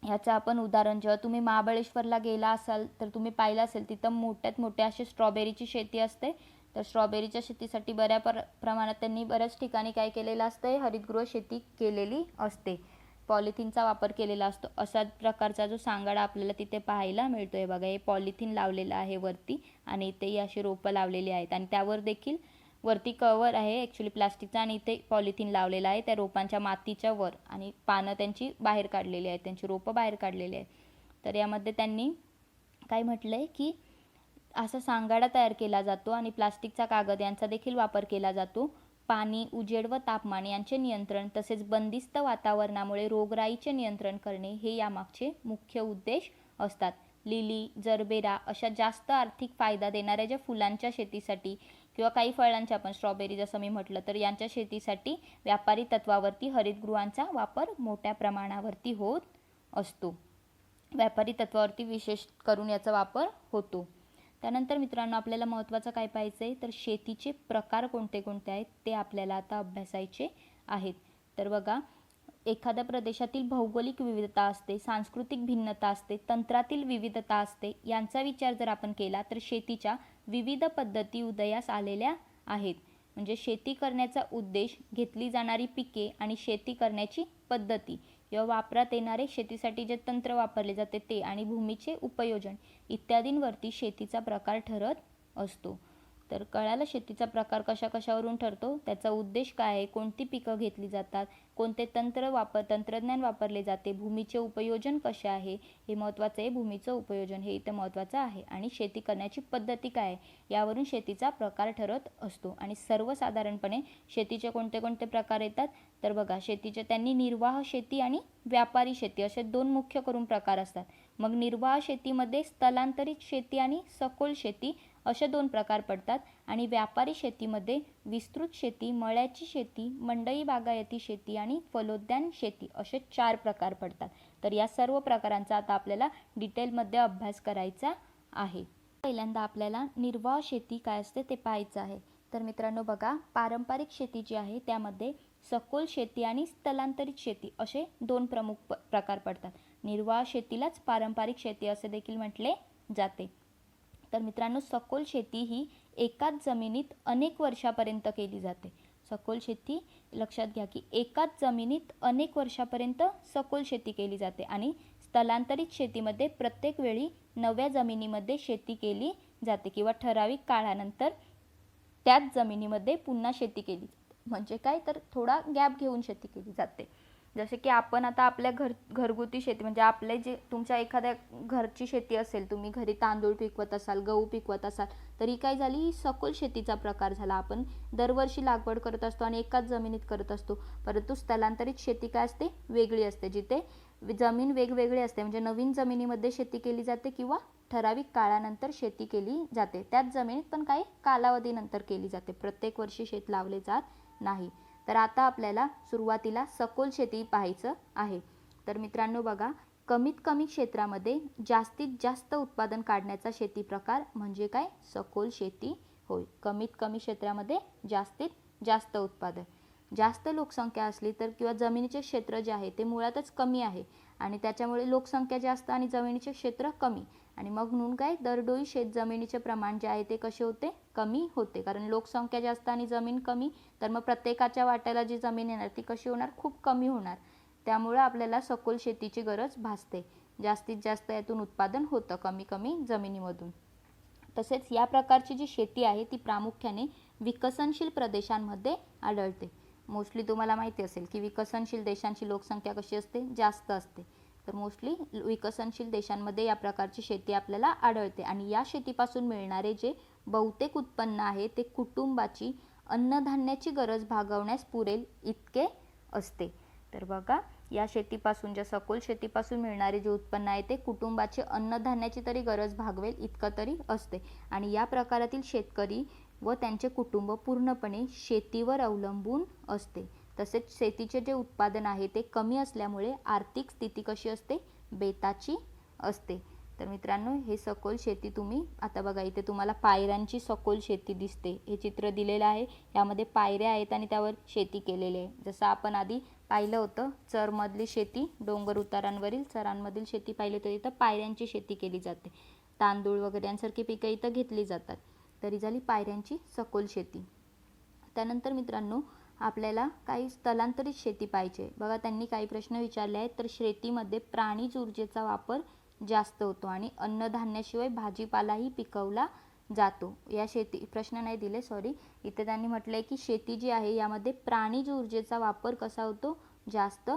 ह्याचं आपण उदाहरण, जेव्हा तुम्ही महाबळेश्वरला गेला असाल तर तुम्ही पाहिलं असेल तिथं मोठ्यात मोठे अशी स्ट्रॉबेरीची शेती असते. तर स्ट्रॉबेरीच्या शेतीसाठी प्रमाणात त्यांनी बऱ्याच ठिकाणी काय केलेलं असतं, हरितगृह शेती केलेली असते. पॉलिथिनचा वापर केलेला असतो. अशाच प्रकारचा जो सांगाडा आपल्याला तिथे पाहायला मिळतोय बघा. हे पॉलिथिन लावलेलं आहे वरती आणि इथेही अशी रोपं लावलेली आहेत आणि त्यावर देखील वरती कवर आहे ॲक्च्युली प्लास्टिकचा आणि इथे पॉलिथिन लावलेला आहे त्या रोपांच्या मातीच्या वर आणि पानं त्यांची बाहेर काढलेली आहेत, त्यांची रोपं बाहेर काढलेली आहेत. तर यामध्ये त्यांनी काय म्हटलं आहे की असा सांगाडा तयार केला जातो आणि प्लास्टिकचा कागद यांचा देखील वापर केला जातो. पाणी, उजेड व तापमान यांचे नियंत्रण तसेच बंदिस्त वातावरणामुळे रोगराईचे नियंत्रण करणे हे यामागचे मुख्य उद्देश असतात. लिली, जरबेरा अशा जास्त आर्थिक फायदा देणाऱ्या ज्या फुलांच्या शेतीसाठी किंवा काही फळांच्या, पण स्ट्रॉबेरी जसं मी म्हटलं तर यांच्या शेतीसाठी व्यापारी तत्वावरती हरितगृहांचा वापर मोठ्या प्रमाणावरती होत असतो. व्यापारी तत्वावरती विशेष करून याचा वापर होतो. त्यानंतर मित्रांनो आपल्याला महत्त्वाचं काय पाहायचं आहे तर शेतीचे प्रकार कोणते कोणते आहेत ते आपल्याला आता अभ्यासायचे आहेत. तर बघा, एखाद्या प्रदेशातील भौगोलिक विविधता असते, सांस्कृतिक भिन्नता असते, तंत्रातील विविधता असते. यांचा विचार जर आपण केला तर शेतीच्या विविध पद्धती उदयास आलेल्या आहेत. म्हणजे शेती करण्याचा उद्देश, घेतली जाणारी पिके आणि शेती करण्याची पद्धती किंवा वापरात येणारे शेतीसाठी जे तंत्र वापरले जाते ते आणि भूमीचे उपयोजन इत्यादींवरती शेतीचा प्रकार ठरत असतो. तर कळालं शेतीचा प्रकार कशा कशावरून ठरतो, त्याचा उद्देश काय आहे, कोणती पिकं घेतली जातात, कोणते तंत्रज्ञान वापरले जाते, भूमीचे उपयोजन कसे आहे, हे महत्त्वाचं आहे. भूमीचं उपयोजन हे इथे महत्त्वाचं आहे आणि शेती करण्याची पद्धती काय आहे यावरून शेतीचा प्रकार ठरत असतो. आणि सर्वसाधारणपणे शेतीचे कोणते कोणते प्रकार येतात तर बघा, शेतीचे त्यांनी निर्वाह शेती आणि व्यापारी शेती असे दोन मुख्य करून प्रकार असतात. मग निर्वाह शेतीमध्ये स्थलांतरित शेती आणि सखोल शेती असे दोन प्रकार पडतात आणि व्यापारी शेतीमध्ये विस्तृत शेती, मळ्याची शेती, मंडई बागायती शेती आणि फलोद्यान शेती असे 4 प्रकार पडतात. तर या सर्व प्रकारांचा आता आपल्याला डिटेलमध्ये अभ्यास करायचा आहे. पहिल्यांदा आपल्याला निर्वाह शेती काय असते ते पाहायचं आहे. तर मित्रांनो बघा, पारंपरिक शेती जी आहे त्यामध्ये सखोल शेती आणि स्थलांतरित शेती असे दोन प्रमुख प्रकार पडतात. निर्वाह शेतीलाच पारंपरिक शेती असे देखील म्हटले जाते. तर मित्रांनो, सखोल शेती ही एकाच जमिनीत अनेक वर्षापर्यंत केली जाते. सखोल शेती लक्षात घ्या की एकाच जमिनीत अनेक वर्षापर्यंत सखोल शेती केली जाते आणि स्थलांतरित शेतीमध्ये प्रत्येक वेळी नव्या जमिनीमध्ये शेती केली जाते किंवा ठराविक काळानंतर त्याच जमिनीमध्ये पुन्हा शेती केली जाते. म्हणजे काय तर थोडा गॅप घेऊन शेती केली जाते. जसे की आपण आता आपल्या घरगुती शेती म्हणजे आपले जे तुमच्या एखाद्या घरची शेती असेल, तुम्ही घरी तांदूळ पिकवत असाल, गहू पिकवत असाल, तर ही काय झाली, ही सखोल शेतीचा प्रकार झाला. आपण दरवर्षी लागवड करत असतो आणि एकाच जमिनीत करत असतो. परंतु स्थलांतरित शेती काय असते, वेगळी असते, जिथे जमीन वेगवेगळी असते. म्हणजे नवीन जमिनीमध्ये शेती केली जाते किंवा ठराविक काळानंतर शेती केली जाते. त्याच जमिनीत पण काही कालावधीनंतर केली जाते. प्रत्येक वर्षी शेत लावले जात नाही. तर आता आपल्याला सुरुवातीला सखोल शेती पाहायचं आहे. तर मित्रांनो बघा, कमीत कमी क्षेत्रामध्ये जास्तीत जास्त उत्पादन काढण्याचा शेती प्रकार म्हणजे काय, सखोल शेती होय. कमीत कमी क्षेत्रामध्ये जास्तीत जास्त उत्पादन. जास्त लोकसंख्या असली तर किंवा जमिनीचे क्षेत्र जे आहे ते मुळातच कमी आहे आणि त्याच्यामुळे लोकसंख्या जास्त आणि जमिनीचे क्षेत्र कमी आणि मग म्हणून काय दरडोई शेत जमिनीचे प्रमाण जे आहे ते कसे होते, कमी होते. कारण लोकसंख्या जास्त आणि जमीन कमी, तर मग प्रत्येकाच्या वाट्याला जी जमीन येणार ती कशी होणार, खूप कमी होणार. त्यामुळे आपल्याला सखोल शेतीची गरज भासते. जास्तीत जास्त यातून उत्पादन होतं कमी कमी जमिनीमधून. तसेच या प्रकारची जी शेती आहे ती प्रामुख्याने विकसनशील प्रदेशांमध्ये आढळते. मोस्टली तुम्हाला माहिती असेल की विकसनशील देशांची लोकसंख्या कशी असते, जास्त असते. तर मोस्टली विकसनशील देशांमध्ये या प्रकारची शेती आपल्याला आढळते आणि या शेतीपासून मिळणारे जे बहुतेक उत्पन्न आहे ते कुटुंबाची अन्नधान्याची गरज भागवण्यास पुरेल इतके असते. तर बघा, या शेतीपासून, ज्या सखोल शेतीपासून मिळणारे जे उत्पन्न आहे ते कुटुंबाची अन्नधान्याची तरी गरज भागवेल इतकं तरी असते. आणि या प्रकारातील शेतकरी व त्यांचे कुटुंब पूर्णपणे शेतीवर अवलंबून असते. तसेच शेतीचे जे उत्पादन आहे ते कमी असल्यामुळे आर्थिक स्थिती कशी असते, बेताची असते. तर मित्रांनो हे सखोल शेती तुम्ही आता बघा इथे तुम्हाला पायऱ्यांची सखोल शेती दिसते. हे चित्र दिलेलं आहे, यामध्ये पायऱ्या आहेत आणि त्यावर शेती केलेली आहे. जसं आपण आधी पाहिलं होतं चरमधली शेती, डोंगर उतारांवरील चरांमधील शेती पाहिली तर इथं पायऱ्यांची शेती केली जाते. तांदूळ वगैरे यांसारखी पिकं इथं घेतली जातात. तरी झाली पायऱ्यांची सखोल शेती. त्यानंतर मित्रांनो आपल्याला काही स्थलांतरित शेती पाहिजे. बघा त्यांनी काही प्रश्न विचारले आहेत. तर शेतीमध्ये प्राणीज ऊर्जेचा वापर जास्त होतो आणि अन्नधान्याशिवाय भाजीपालाही पिकवला जातो. या शेती प्रश्न नाही दिले सॉरी, इथे त्यांनी म्हटलंय की शेती जी आहे यामध्ये प्राणीज ऊर्जेचा वापर कसा होतो, जास्त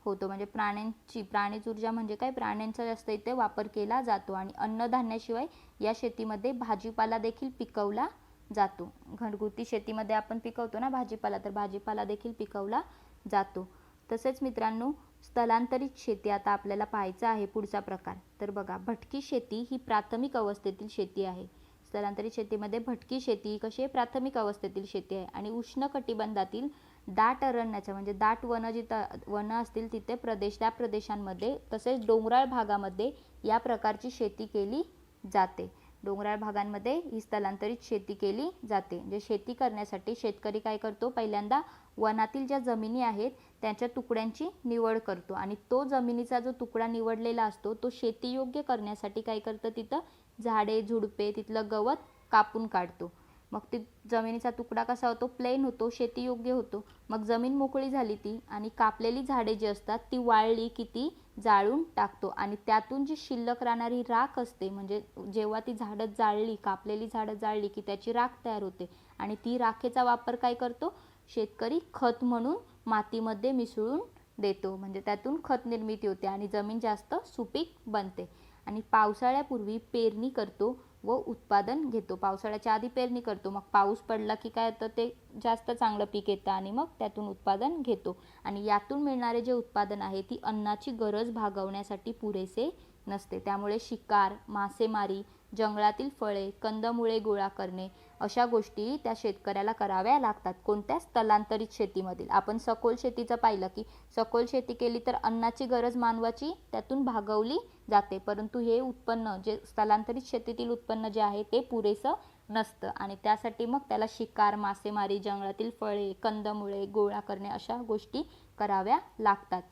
होतो. म्हणजे प्राणीज ऊर्जा म्हणजे काय, प्राण्यांचा जास्त इथे वापर केला जातो आणि अन्नधान्याशिवाय या शेतीमध्ये भाजीपाला देखील पिकवला जातो. घरगुती शेतीमध्ये आपण पिकवतो ना भाजीपाला, तर भाजीपाला देखील पिकवला जातो. तसेच मित्रांनो स्थलांतरित शेती आता आपल्याला पाहायचं आहे पुढचा प्रकार. तर बघा भटकी शेती ही प्राथमिक अवस्थेतील शेती आहे. स्थलांतरित शेतीमध्ये भटकी शेती ही कशी आहे, प्राथमिक अवस्थेतील शेती आहे आणि उष्णकटिबंधातील दाट अरण्याच्या म्हणजे दाट वन असतील तिथे त्या प्रदेशांमध्ये तसेच डोंगराळ भागामध्ये या प्रकारची शेती केली जाते. डोंगराळ भागांमध्ये ही स्थलांतरित शेती केली जाते. म्हणजे शेती करण्यासाठी शेतकरी काय करतो, पहिल्यांदा वनातील ज्या जमिनी आहेत त्यांच्या तुकड्यांची निवड करतो आणि तो जमिनीचा जो तुकडा निवडलेला असतो तो शेतीयोग्य करण्यासाठी काय करतं, तिथं झाडे झुडपे तिथलं गवत कापून काढतो. मग ती जमिनीचा तुकडा कसा होतो, प्लेन होतो, शेतीयोग्य होतो. मग जमीन मोकळी झाली ती आणि कापलेली झाडे जी असतात ती वाळली की ती जाळून टाकतो आणि त्यातून जी शिल्लक राहणारी राख असते, म्हणजे जेव्हा ती झाडं जाळली, कापलेली झाडं जाळली की त्याची राख तयार होते आणि ती राखेचा वापर काय करतो शेतकरी, खत म्हणून मातीमध्ये मिसळून देतो. म्हणजे त्यातून खत निर्मिती होते आणि जमीन जास्त सुपीक बनते. आणि पावसाळ्यापूर्वी पेरणी करतो व उत्पादन घेतो. पावसाळ्याच्या आधी पेरणी करतो, मग पाऊस पडला की काय होतं, ते जास्त चांगलं पीक येतं आणि मग त्यातून उत्पादन घेतो. आणि यातून मिळणारे जे उत्पादन आहे ती अन्नाची गरज भागवण्यासाठी पुरेसे नसते. त्यामुळे शिकार, मासेमारी, जंगलातील फळे, कंदमुळे गोळा करणे अशा गोष्टी त्या शेतकऱ्याला कराव्या लागतात. कोणत्या, स्थलांतरित शेतीमधील. आपण सखोल शेतीचं पाहिलं की सखोल शेती केली तर अन्नाची गरज मानवाची त्यातून भागवली जाते, परंतु हे उत्पन्न जे स्थलांतरित शेतीतील उत्पन्न जे आहे ते पुरेसं नसतं आणि त्यासाठी मग त्याला शिकार, मासेमारी, जंगलातील फळे, कंदमुळे गोळा करणे अशा गोष्टी कराव्या लागतात.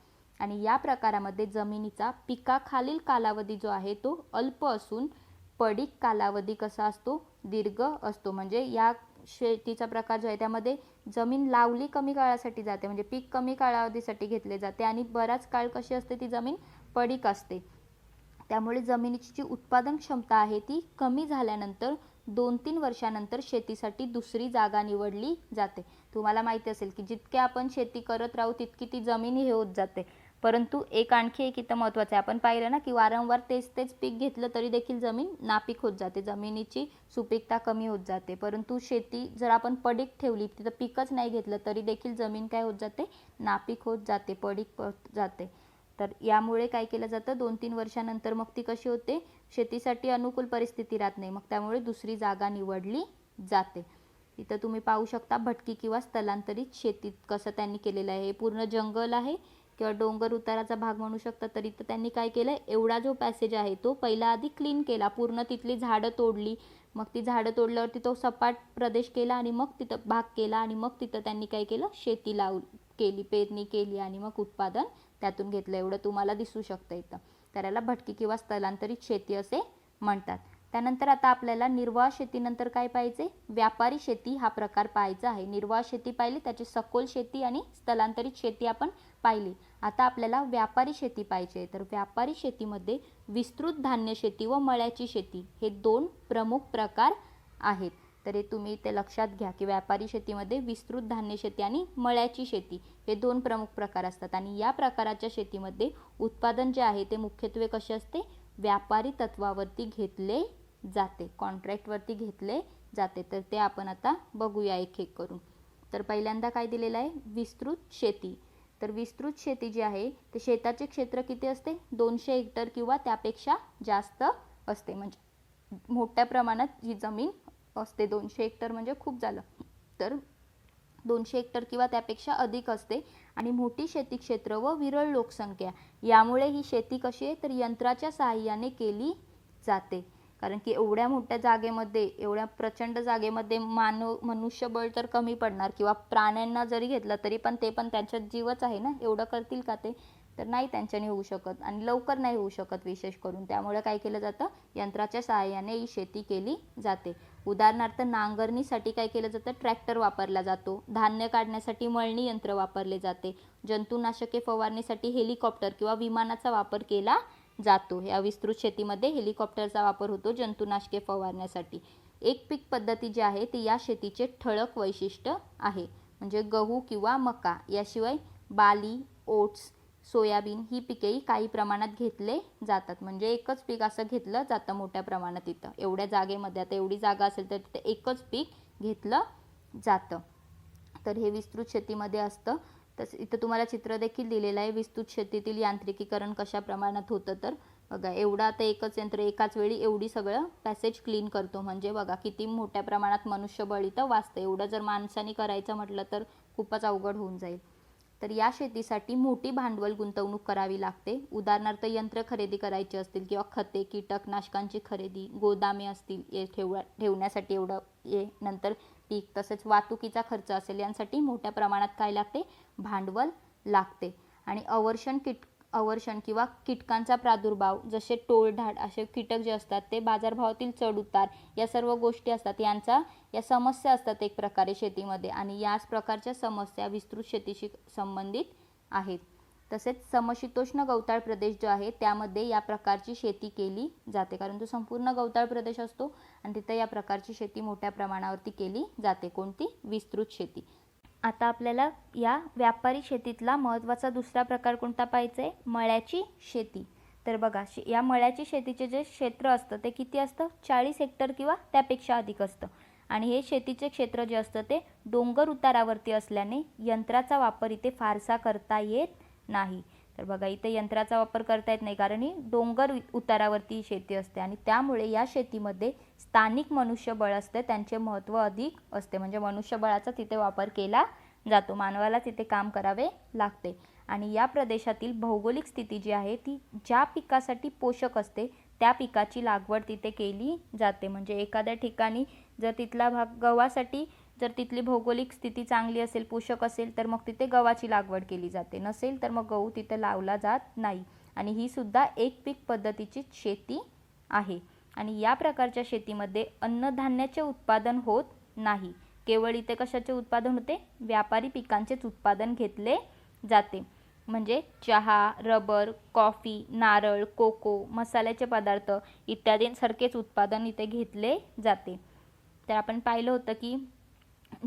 आणि या प्रकारामध्ये जमिनीचा पिकाखालील कालावधी जो आहे तो अल्प असून पडीक कालावधी कसा असतो, दीर्घ असतो. म्हणजे या शेतीचा प्रकार जो आहे त्यामध्ये जमीन लावली कमी काळासाठी जाते, म्हणजे पीक कमी कालावधीसाठी घेतले जाते आणि बराच काळ कशी असते ती जमीन, पडीक असते. त्यामुळे जमिनीची जी उत्पादन क्षमता आहे ती कमी झाल्यानंतर 2-3 वर्षानंतर शेतीसाठी दुसरी जागा निवडली जाते. तुम्हाला माहिती असेल की जितके आपण शेती करत राहू तितकी ती जमीन हे होत जाते. परंतु आणखी एक इथं महत्त्वाचं आहे, आपण पाहिलं ना की वारंवार तेच पीक घेतलं तरी देखील जमीन नापीक होत जाते, जमिनीची सुपीकता कमी होत जाते. परंतु शेती जर आपण पडीक ठेवली, तिथं पीकच नाही घेतलं तरी देखील जमीन काय होत जाते, नापीक होत जाते, पडीक होत जाते. तर यामुळे काय केलं जातं, 2-3 वर्षानंतर मग ती कशी होते, शेतीसाठी अनुकूल परिस्थिती राहत नाही, मग त्यामुळे दुसरी जागा निवडली जाते. इथं तुम्ही पाहू शकता भटकी किंवा स्थलांतरित शेतीत कसं त्यांनी केलेलं आहे. हे पूर्ण जंगल आहे किंवा डोंगर उताराचा भाग म्हणू शकता. तर इथं त्यांनी काय केलं, एवढा जो पॅसेज आहे तो पहिला आधी क्लीन केला, पूर्ण तिथली झाडं तोडली, मग ती झाडं तोडल्यावरती तो सपाट प्रदेश केला आणि मग तिथं भाग केला आणि मग तिथं त्यांनी काय केलं, शेती केली, पेरणी केली आणि मग उत्पादन त्यातून घेतलं. एवढं तुम्हाला दिसू शकतं इथं. तर याला भटकी किंवा स्थलांतरित शेती असे म्हणतात. त्यानंतर आता आपल्याला निर्वाह शेतीनंतर काय पाहायचे, व्यापारी शेती हा प्रकार पाहायचा आहे. निर्वाह शेती पाहिली, त्याची सखोल शेती आणि स्थलांतरित शेती आपण पाहिली. आता आपल्याला व्यापारी शेती पाहिजे. तर व्यापारी शेतीमध्ये विस्तृत धान्य शेती व मळ्याची शेती हे 2 प्रमुख प्रकार आहेत. तर हे तुम्ही ते लक्षात घ्या की व्यापारी शेतीमध्ये विस्तृत धान्य शेती आणि मळ्याची शेती हे 2 प्रमुख प्रकार असतात. आणि या प्रकाराच्या शेतीमध्ये उत्पादन जे आहे ते मुख्यत्वे कसे असते, व्यापारी तत्वावरती घेतले जाते, कॉन्ट्रॅक्टवरती घेतले जाते. तर ते आपण आता बघूया एक एक करून. तर पहिल्यांदा काय दिलेलं आहे, विस्तृत शेती. तर विस्तृत शेती जी आहे ते शेताचे क्षेत्र किती असते, 200 हेक्टर किंवा त्यापेक्षा जास्त असते. म्हणजे मोठ्या प्रमाणात ही जमीन असते. 200 हेक्टर म्हणजे खूप झालं, तर 200 हेक्टर किंवा त्यापेक्षा अधिक असते. आणि मोठी शेती क्षेत्र व विरळ लोकसंख्या यामुळे ही शेती कशी आहे, तर यंत्राच्या सहाय्याने केली जाते. कारण की एवढ्या मोठ्या जागेमध्ये, एवढ्या प्रचंड जागेमध्ये मनुष्यबळ तर कमी पडणार, किंवा प्राण्यांना जरी घेतलं तरी पण ते पण त्यांच्यात जीवच आहे ना, एवढं करतील का ते? तर नाही, त्यांच्याने होऊ शकत आणि लवकर नाही होऊ शकत विशेष करून. त्यामुळे काय केलं जातं, यंत्राच्या सहाय्याने ही शेती केली जाते. उदाहरणार्थ नांगरणीसाठी काय केलं जातं, ट्रॅक्टर वापरला जातो. धान्य काढण्यासाठी मळणी यंत्र वापरले जाते. जंतुनाशके फवारणीसाठी हेलिकॉप्टर किंवा विमानाचा वापर केला जातो. या विस्तृत शेतीमध्ये हेलिकॉप्टरचा वापर होतो जंतुनाशके फवारण्यासाठी. एक पीक पद्धती जी आहे ती या शेतीचे ठळक वैशिष्ट्य आहे. म्हणजे गहू किंवा मका याशिवाय बाली, ओट्स, सोयाबीन ही पिकेही काही प्रमाणात घेतले जातात. म्हणजे एकच पीक असं घेतलं जातं मोठ्या प्रमाणात इथं एवढ्या जागेमध्ये. आता एवढी जागा असेल तर तिथे एकच पीक घेतलं जातं. तर हे विस्तृत शेतीमध्ये असतं. तसं इथं तुम्हाला चित्र देखील दिलेलं आहे विस्तृत शेतीतील यांत्रिकीकरण कशा प्रमाणात होतं. तर बघा, एवढं आता एकच यंत्र एकाच वेळी एवढी सगळं पॅसेज क्लीन करतो. म्हणजे बघा किती मोठ्या प्रमाणात मनुष्यबळ इथं वाचतं. एवढं जर माणसाने करायचं म्हटलं तर खूपच अवघड होऊन जाईल. तर या शेतीसाठी मोठी भांडवल गुंतवणूक करावी लागते. उदाहरणार्थ यंत्र खरेदी करायची असतील किंवा खते, कीटकनाशकांची खरेदी, गोदामे असतील हे ठेवण्यासाठी एवढं नंतर पीक, तसेच वाहतुकीचा खर्च असेल, यांसाठी मोठ्या प्रमाणात काय लागते, भांडवल लागते. आणि अवर्षण किंवा कीटकांचा प्रादुर्भाव, जसे टोळधाड असे कीटक जे असतात ते, बाजारभावातील चढउतार, या सर्व गोष्टी असतात, या समस्या असतात एक प्रकारे शेतीमध्ये. आणि याच प्रकारच्या समस्या विस्तृत शेतीशी संबंधित आहेत. तसेच समशीतोष्ण गवताळ प्रदेश जो आहे त्यामध्ये या प्रकारची शेती केली जाते, कारण तो संपूर्ण गवताळ प्रदेश असतो आणि तिथे या प्रकारची शेती मोठ्या प्रमाणावरती केली जाते. कोणती? विस्तृत शेती. आता आपल्याला या व्यापारी शेतीतला महत्त्वाचा दुसरा प्रकार कोणता पाहायचा आहे, मळ्याची शेती. तर बघा, या मळ्याची शेतीचे जे क्षेत्र असतं ते किती असतं, 40 हेक्टर किंवा त्यापेक्षा अधिक असतं. आणि हे शेतीचे क्षेत्र जे असतं ते डोंगर उतारावरती असल्याने यंत्राचा वापर इथे फारसा करता येत नाही. तर बघा, इथे यंत्राचा वापर करता येत नाही कारण ही डोंगर उतारावरती शेती असते आणि त्यामुळे या शेतीमध्ये स्थानिक मनुष्यबळ असते, त्यांचे महत्त्व अधिक असते. म्हणजे मनुष्यबळाचा तिथे वापर केला जातो, मानवाला तिथे काम करावे लागते. आणि या प्रदेशातील भौगोलिक स्थिती जी आहे ती ज्या पिकासाठी पोषक असते त्या पिकाची लागवड तिथे केली जाते. म्हणजे एखाद्या ठिकाणी जर तिथला भाग गव्हासाठी, जर तिथली भौगोलिक स्थिती चांगली असेल, पोषक असेल, तर मग तिथे गव्हाची लागवड केली जाते. नसेल तर मग गहू तिथे लावला जात नाही. आणि ही सुद्धा एक पीक पद्धतीची शेती आहे. आणि या प्रकारच्या शेतीमध्ये अन्नधान्याचे उत्पादन होत नाही. केवळ इथे कशाचे उत्पादन होते, व्यापारी पिकांचेच उत्पादन घेतले जाते. म्हणजे चहा, रबर, कॉफी, नारळ, कोको, मसाल्याचे पदार्थ इत्यादींसारखेच उत्पादन इथे घेतले जाते. तर आपण पाहिलं होतं की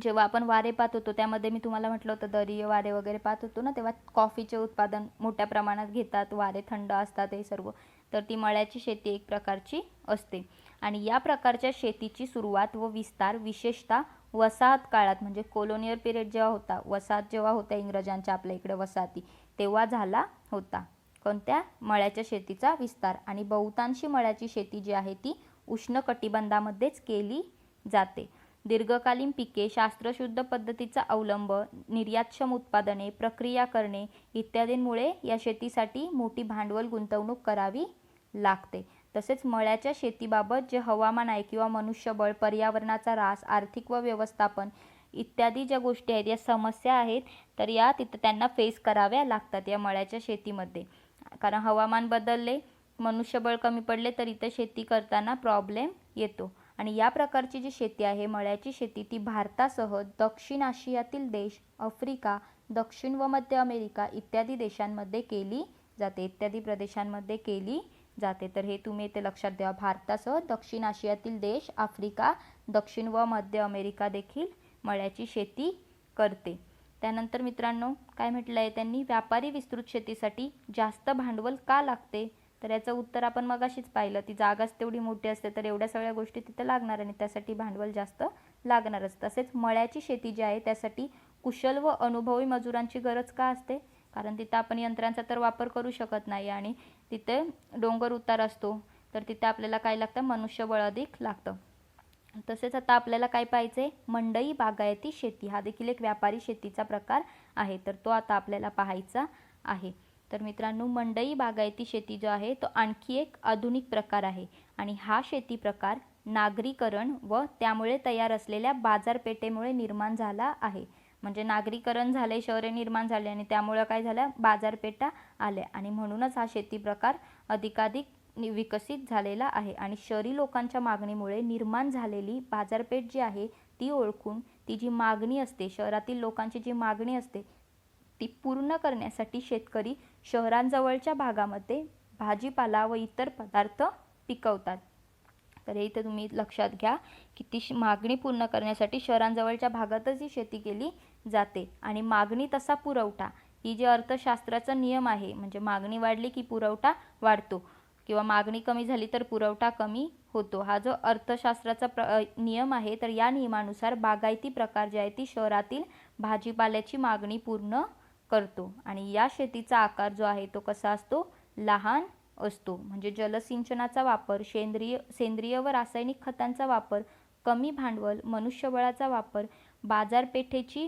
जेव्हा आपण वारे पाहत होतो त्यामध्ये मी तुम्हाला म्हटलं होतं दरीय वारे वगैरे पाहत होतो ना, तेव्हा कॉफीचे उत्पादन मोठ्या प्रमाणात घेतात, वारे थंड असतात हे सर्व. तर ती मळ्याची शेती एक प्रकारची असते. आणि या प्रकारच्या शेतीची सुरुवात व विस्तार विशेषतः वसाहत काळात, म्हणजे कोलोनियल पिरियड जेव्हा होता, वसाहत जेव्हा होत्या इंग्रजांच्या आपल्या इकडे वसाहती, तेव्हा झाला होता. कोणत्या? मळ्याच्या शेतीचा विस्तार. आणि बहुतांशी मळ्याची शेती जी आहे ती उष्णकटिबंधामध्येच केली जाते. दीर्घकालीन पिके, शास्त्रशुद्ध पद्धतीचा अवलंब, निर्यातक्षम उत्पादने, प्रक्रिया करणे इत्यादींमुळे या शेतीसाठी मोठी भांडवल गुंतवणूक करावी लागते. तसेच मळ्याच्या शेतीबाबत जे हवामान आहे किंवा मनुष्यबळ, पर्यावरणाचा ऱ्हास, आर्थिक व व्यवस्थापन इत्यादी ज्या गोष्टी आहेत, या समस्या आहेत, तर या तिथं त्यांना फेस कराव्या लागतात या मळ्याच्या शेतीमध्ये. कारण हवामान बदलले, मनुष्यबळ कमी पडले तर इथे शेती करताना प्रॉब्लेम येतो. आणि या प्रकारची जी शेती आहे मळ्याची शेती, ती भारतासह दक्षिण आशियातील देश, आफ्रिका, दक्षिण व मध्य अमेरिका इत्यादी देशांमध्ये केली जाते, इत्यादी प्रदेशांमध्ये केली जाते. तर हे तुम्ही इथे लक्षात द्या. भारतासह दक्षिण आशियातील देश, आफ्रिका, दक्षिण व मध्य अमेरिका देखील मळ्याची शेती करते. त्यानंतर मित्रांनो काय म्हटलं आहे त्यांनी, व्यापारी विस्तृत शेतीसाठी जास्त भांडवल का लागते? तर याचं उत्तर आपण मगाशीच पाहिलं, ती जागाच तेवढी मोठी असते तर एवढ्या सगळ्या गोष्टी तिथे लागणार आणि त्यासाठी भांडवल जास्त लागणारच. तसेच मळ्याची शेती जी आहे त्यासाठी कुशल व अनुभवी मजुरांची गरज का असते? कारण तिथं आपण यंत्रांचा तर वापर करू शकत नाही आणि तिथे डोंगर उतार असतो, तर तिथे आपल्याला काय लागतं, मनुष्यबळ अधिक लागतं. तसेच आता आपल्याला काय पाहायचं आहे, मंडई बागायती शेती हा देखील एक व्यापारी शेतीचा प्रकार आहे, तर तो आता आपल्याला पाहायचा आहे. तर मित्रांनो, मंडई बागायती शेती जो आहे तो आणखी एक आधुनिक प्रकार आहे आणि हा शेती प्रकार नागरीकरण व त्यामुळे तयार असलेल्या बाजारपेठेमुळे निर्माण झाला आहे. म्हणजे नागरीकरण झाले, शहरे निर्माण झाले आणि त्यामुळे काय झालं, बाजारपेठा आल्या आणि म्हणूनच हा शेती प्रकार अधिकाधिक विकसित झालेला आहे. आणि शहरी लोकांच्या मागणीमुळे निर्माण झालेली बाजारपेठ जी आहे ती ओळखून ती जी मागणी असते, शहरातील लोकांची जी मागणी असते ती पूर्ण करण्यासाठी शेतकरी शहरांजवळच्या भागामध्ये भाजीपाला व इतर पदार्थ पिकवतात. तर हे इथे तुम्ही लक्षात घ्या की ती मागणी पूर्ण करण्यासाठी शहरांजवळच्या भागातच ही शेती केली जाते. आणि मागणी तसा पुरवठा ही जे अर्थशास्त्राचा नियम आहे, म्हणजे मागणी वाढली की पुरवठा वाढतो किंवा मागणी कमी झाली तर पुरवठा कमी होतो, हा जो अर्थशास्त्राचा नियम आहे. तर या नियमानुसार बागायती प्रकार जे आहे ती शहरातील भाजीपाल्याची मागणी पूर्ण करतो. आणि या शेतीचा आकार जो आहे तो कसा असतो, लहान असतो. म्हणजे जलसिंचनाचा वापर, सेंद्रिय व रासायनिक खतांचा वापर, कमी भांडवल, मनुष्यबळाचा वापर, बाजारपेठेची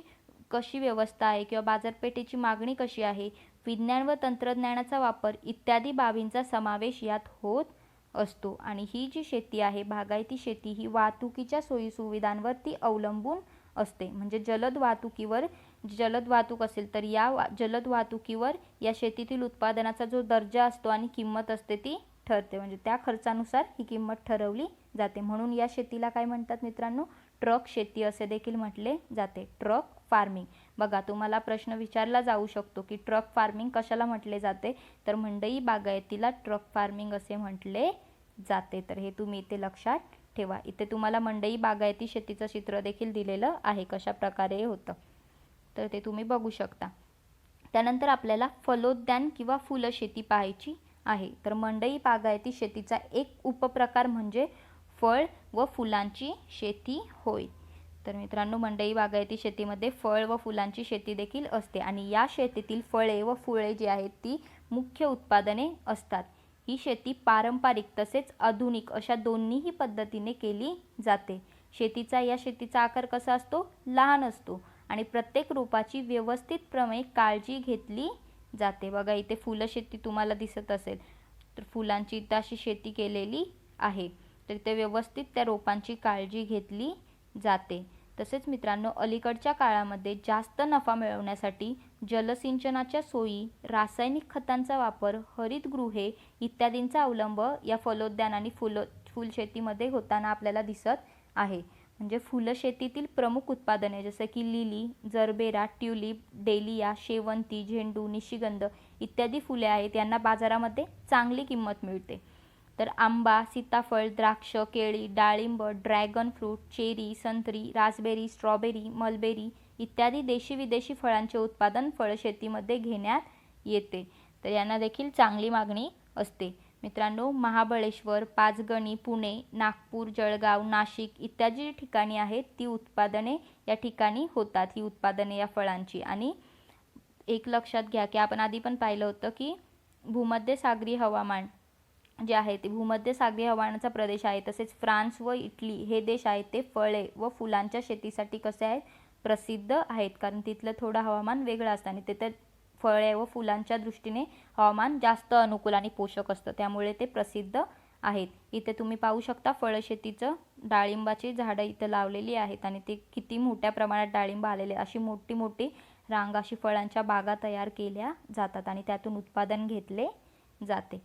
कशी व्यवस्था आहे किंवा बाजारपेठेची मागणी कशी आहे, विज्ञान व तंत्रज्ञानाचा वापर इत्यादी बाबींचा समावेश यात होत असतो. आणि ही जी शेती आहे, बागायती शेती, ही वाहतुकीच्या सोयीसुविधांवरती अवलंबून असते. म्हणजे जलद वाहतूक असेल तर या जलद वाहतुकीवर या शेतीतील उत्पादनाचा जो दर्जा असतो आणि किंमत असते ती ठरते. म्हणजे त्या खर्चानुसार ही किंमत ठरवली जाते. म्हणून या शेतीला काय म्हणतात मित्रांनो, ट्रक शेती असे देखील म्हटले जाते, ट्रक फार्मिंग. बघा, तुम्हाला प्रश्न विचारला जाऊ शकतो की ट्रक फार्मिंग कशाला म्हटले जाते, तर मंडई बागायतीला ट्रक फार्मिंग असे म्हटले जाते. तर हे तुम्ही इथे लक्षात ठेवा. इथे तुम्हाला मंडई बागायती शेतीचं चित्र देखील दिलेलं आहे, कशा प्रकारे होतं तर ते तुम्ही बघू शकता. त्यानंतर आपल्याला फलोद्यान किंवा फुलशेती पाहायची आहे. तर मंडई बागायती शेतीचा एक उपप्रकार म्हणजे फळ व फुलांची शेती होय. तर मित्रांनो, मंडई बागायती शेतीमध्ये फळ व फुलांची शेती देखील असते आणि या शेतीतील फळे व फुले जी आहेत ती मुख्य उत्पादने असतात. ही शेती पारंपरिक तसेच आधुनिक अशा दोन्हीही पद्धतीने केली जाते. या शेतीचा आकार कसा असतो, लहान असतो आणि प्रत्येक रोपाची व्यवस्थितप्रमाणे काळजी घेतली जाते. बघा, इथे फुलशेती तुम्हाला दिसत असेल तर फुलांची इथे अशी शेती केलेली आहे. तर इथे व्यवस्थित त्या रोपांची काळजी घेतली जाते. तसेच मित्रांनो, अलीकडच्या काळामध्ये जास्त नफा मिळवण्यासाठी जलसिंचनाच्या सोयी, रासायनिक खतांचा वापर, हरितगृहे इत्यादींचा अवलंब या फलोद्यान आणि फुलशेतीमध्ये होताना आपल्याला दिसत आहे. म्हणजे फुलशेतीतील प्रमुख उत्पादने जसे की लिली, जरबेरा, ट्युलिप, डेलिया, शेवंती, झेंडू, निशिगंध इत्यादी फुले आहेत, यांना बाजारामध्ये चांगली किंमत मिळते. तर आंबा, सीताफळ, द्राक्ष, केळी, डाळिंब, ड्रॅगन फ्रूट, चेरी, संत्री, रास्बेरी, स्ट्रॉबेरी, मलबेरी इत्यादी देशी विदेशी फळांचे उत्पादन फळशेतीमध्ये घेण्यात येते. तर यांना देखील चांगली मागणी असते. मित्रांनो, महाबळेश्वर, पाचगणी, पुणे, नागपूर, जळगाव, नाशिक इत्यादी ठिकाणी आहेत ती उत्पादने या ठिकाणी होतात, ही उत्पादने या फळांची. आणि एक लक्षात घ्या की आपण आधी पण पाहिलं होतं की भूमध्यसागरीय हवामान जे आहे ते भूमध्यसागरीय हवामानाचा प्रदेश आहे. तसेच फ्रान्स व इटली हे देश आहेत ते फळे व फुलांच्या शेतीसाठी कसे आहेत, प्रसिद्ध आहेत. कारण तिथलं थोडं हवामान वेगळं असतं आणि तिथे फळे व फुलांच्या दृष्टीने हवामान जास्त अनुकूल आणि पोषक असतं, त्यामुळे ते प्रसिद्ध आहेत. इथे तुम्ही पाहू शकता फळशेतीचं डाळिंबाची झाडं इथं लावलेली आहेत आणि ते किती मोठ्या प्रमाणात डाळिंब आलेले, अशी मोठी मोठी रांग अशी फळांच्या बागा तयार केल्या जातात आणि त्यातून उत्पादन घेतले जाते.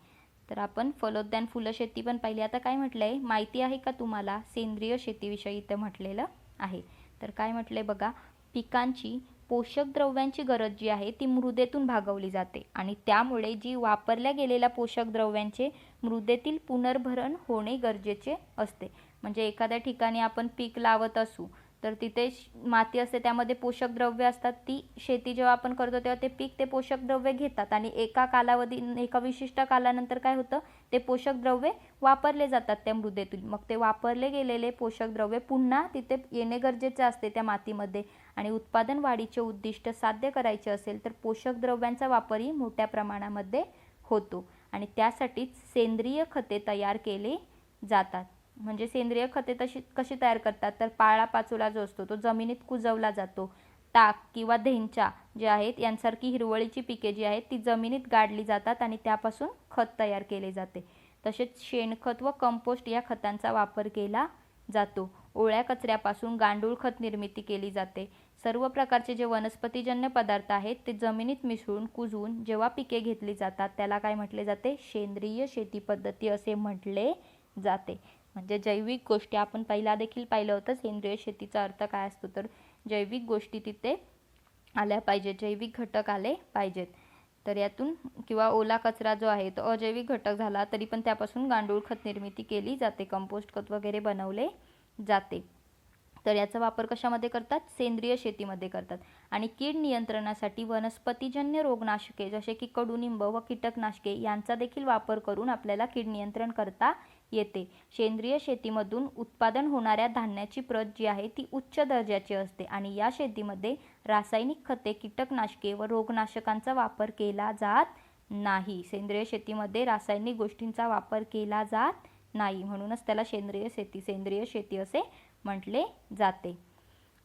तर आपण फलोद्यान फुलशेती पण पाहिली. आता काय म्हटलंय माहिती आहे का तुम्हाला, सेंद्रिय शेतीविषयी इथं म्हटलेलं आहे. तर काय म्हटलंय बघा, पिकांची पोषक द्रव्यांची गरज जी आहे ती मृदेतून भागवली जाते आणि त्यामुळे जी वापरल्या गेलेल्या पोषक द्रव्यांचे मृदेतील पुनर्भरण होणे गरजेचे असते. म्हणजे एखाद्या ठिकाणी आपण पीक लावत असू तर तिथे माती असते, त्यामध्ये पोषक द्रव्य असतात. ती शेती जेव्हा आपण करतो तेव्हा ते पीक ते पोषक द्रव्य घेतात आणि एका विशिष्ट कालानंतर काय होतं, ते पोषक द्रव्य वापरले जातात त्या मृदेतून. मग ते वापरले गेलेले पोषक द्रव्य पुन्हा तिथे येणे गरजेचे असते त्या मातीमध्ये. आणि उत्पादन वाढीचे उद्दिष्ट साध्य करायचे असेल तर पोषक द्रव्यांचा वापरही मोठ्या प्रमाणामध्ये होतो आणि त्यासाठीच सेंद्रिय खते तयार केले जातात. म्हणजे सेंद्रिय खते कशी तयार करतात, तर पालापाचोळा जो असतो तो जमिनीत कुजवला जातो. ताक किंवा धेंचा जे आहेत यांसारखी हिरवळीची पिके जी आहेत ती जमिनीत गाडली जातात आणि त्यापासून खत तयार केले जाते. तसेच शेणखत व कंपोस्ट या खतांचा वापर केला जातो. ओल्या कचऱ्यापासून गांडूळ खत निर्मिती केली जाते. सर्व प्रकारचे जे वनस्पतीजन्य पदार्थ आहेत ते जमिनीत मिसळून कुजवून जेव्हा पिके घेतली जातात त्याला काय म्हटले जाते? सेंद्रिय शेती पद्धती असे म्हटले जाते. म्हणजे जैविक गोष्टी आपण पहिला देखील पाहिलं होतं. सेंद्रिय शेतीचा अर्थ काय असतो तर जैविक गोष्टी तिथे आल्या पाहिजेत, जैविक घटक आले पाहिजेत. तर यातून किंवा ओला कचरा जो आहे तो अजैविक घटक झाला तरी पण त्यापासून गांडूळ खत निर्मिती केली जाते, कंपोस्ट खत वगैरे बनवले जाते. तर याचा वापर कशामध्ये करतात? सेंद्रिय शेतीमध्ये करतात. आणि कीड नियंत्रणासाठी वनस्पतीजन्य रोगनाशके जसे की कडुनिंब व कीटकनाशके यांचा देखील वापर करून आपल्याला कीड नियंत्रण करता येते. सेंद्रिय शेतीमधून उत्पादन होणाऱ्या धान्याची प्रत जी आहे ती उच्च दर्जाची असते आणि या शेतीमध्ये रासायनिक खते, कीटकनाशके व रोगनाशकांचा वापर केला जात नाही. सेंद्रिय शेतीमध्ये रासायनिक गोष्टींचा वापर केला जात नाही, म्हणूनच त्याला सेंद्रिय शेती असे म्हटले जाते.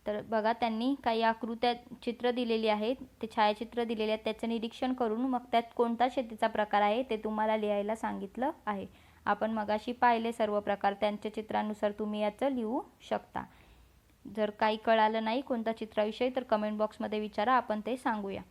तर बघा त्यांनी काही आकृत्या चित्र दिलेली आहेत, ते छायाचित्र दिलेले आहेत, त्याचं निरीक्षण करून मग त्यात कोणता शेतीचा प्रकार आहे ते तुम्हाला लिहायला सांगितलं आहे. आपण मगाशी पाहिले सर्व प्रकार, त्यांच्या चित्रानुसार तुम्ही याचं लिहू शकता. जर काही कळालं नाही कोणता चित्राविषयी तर कमेंट बॉक्समध्ये विचारा, आपण ते सांगूया.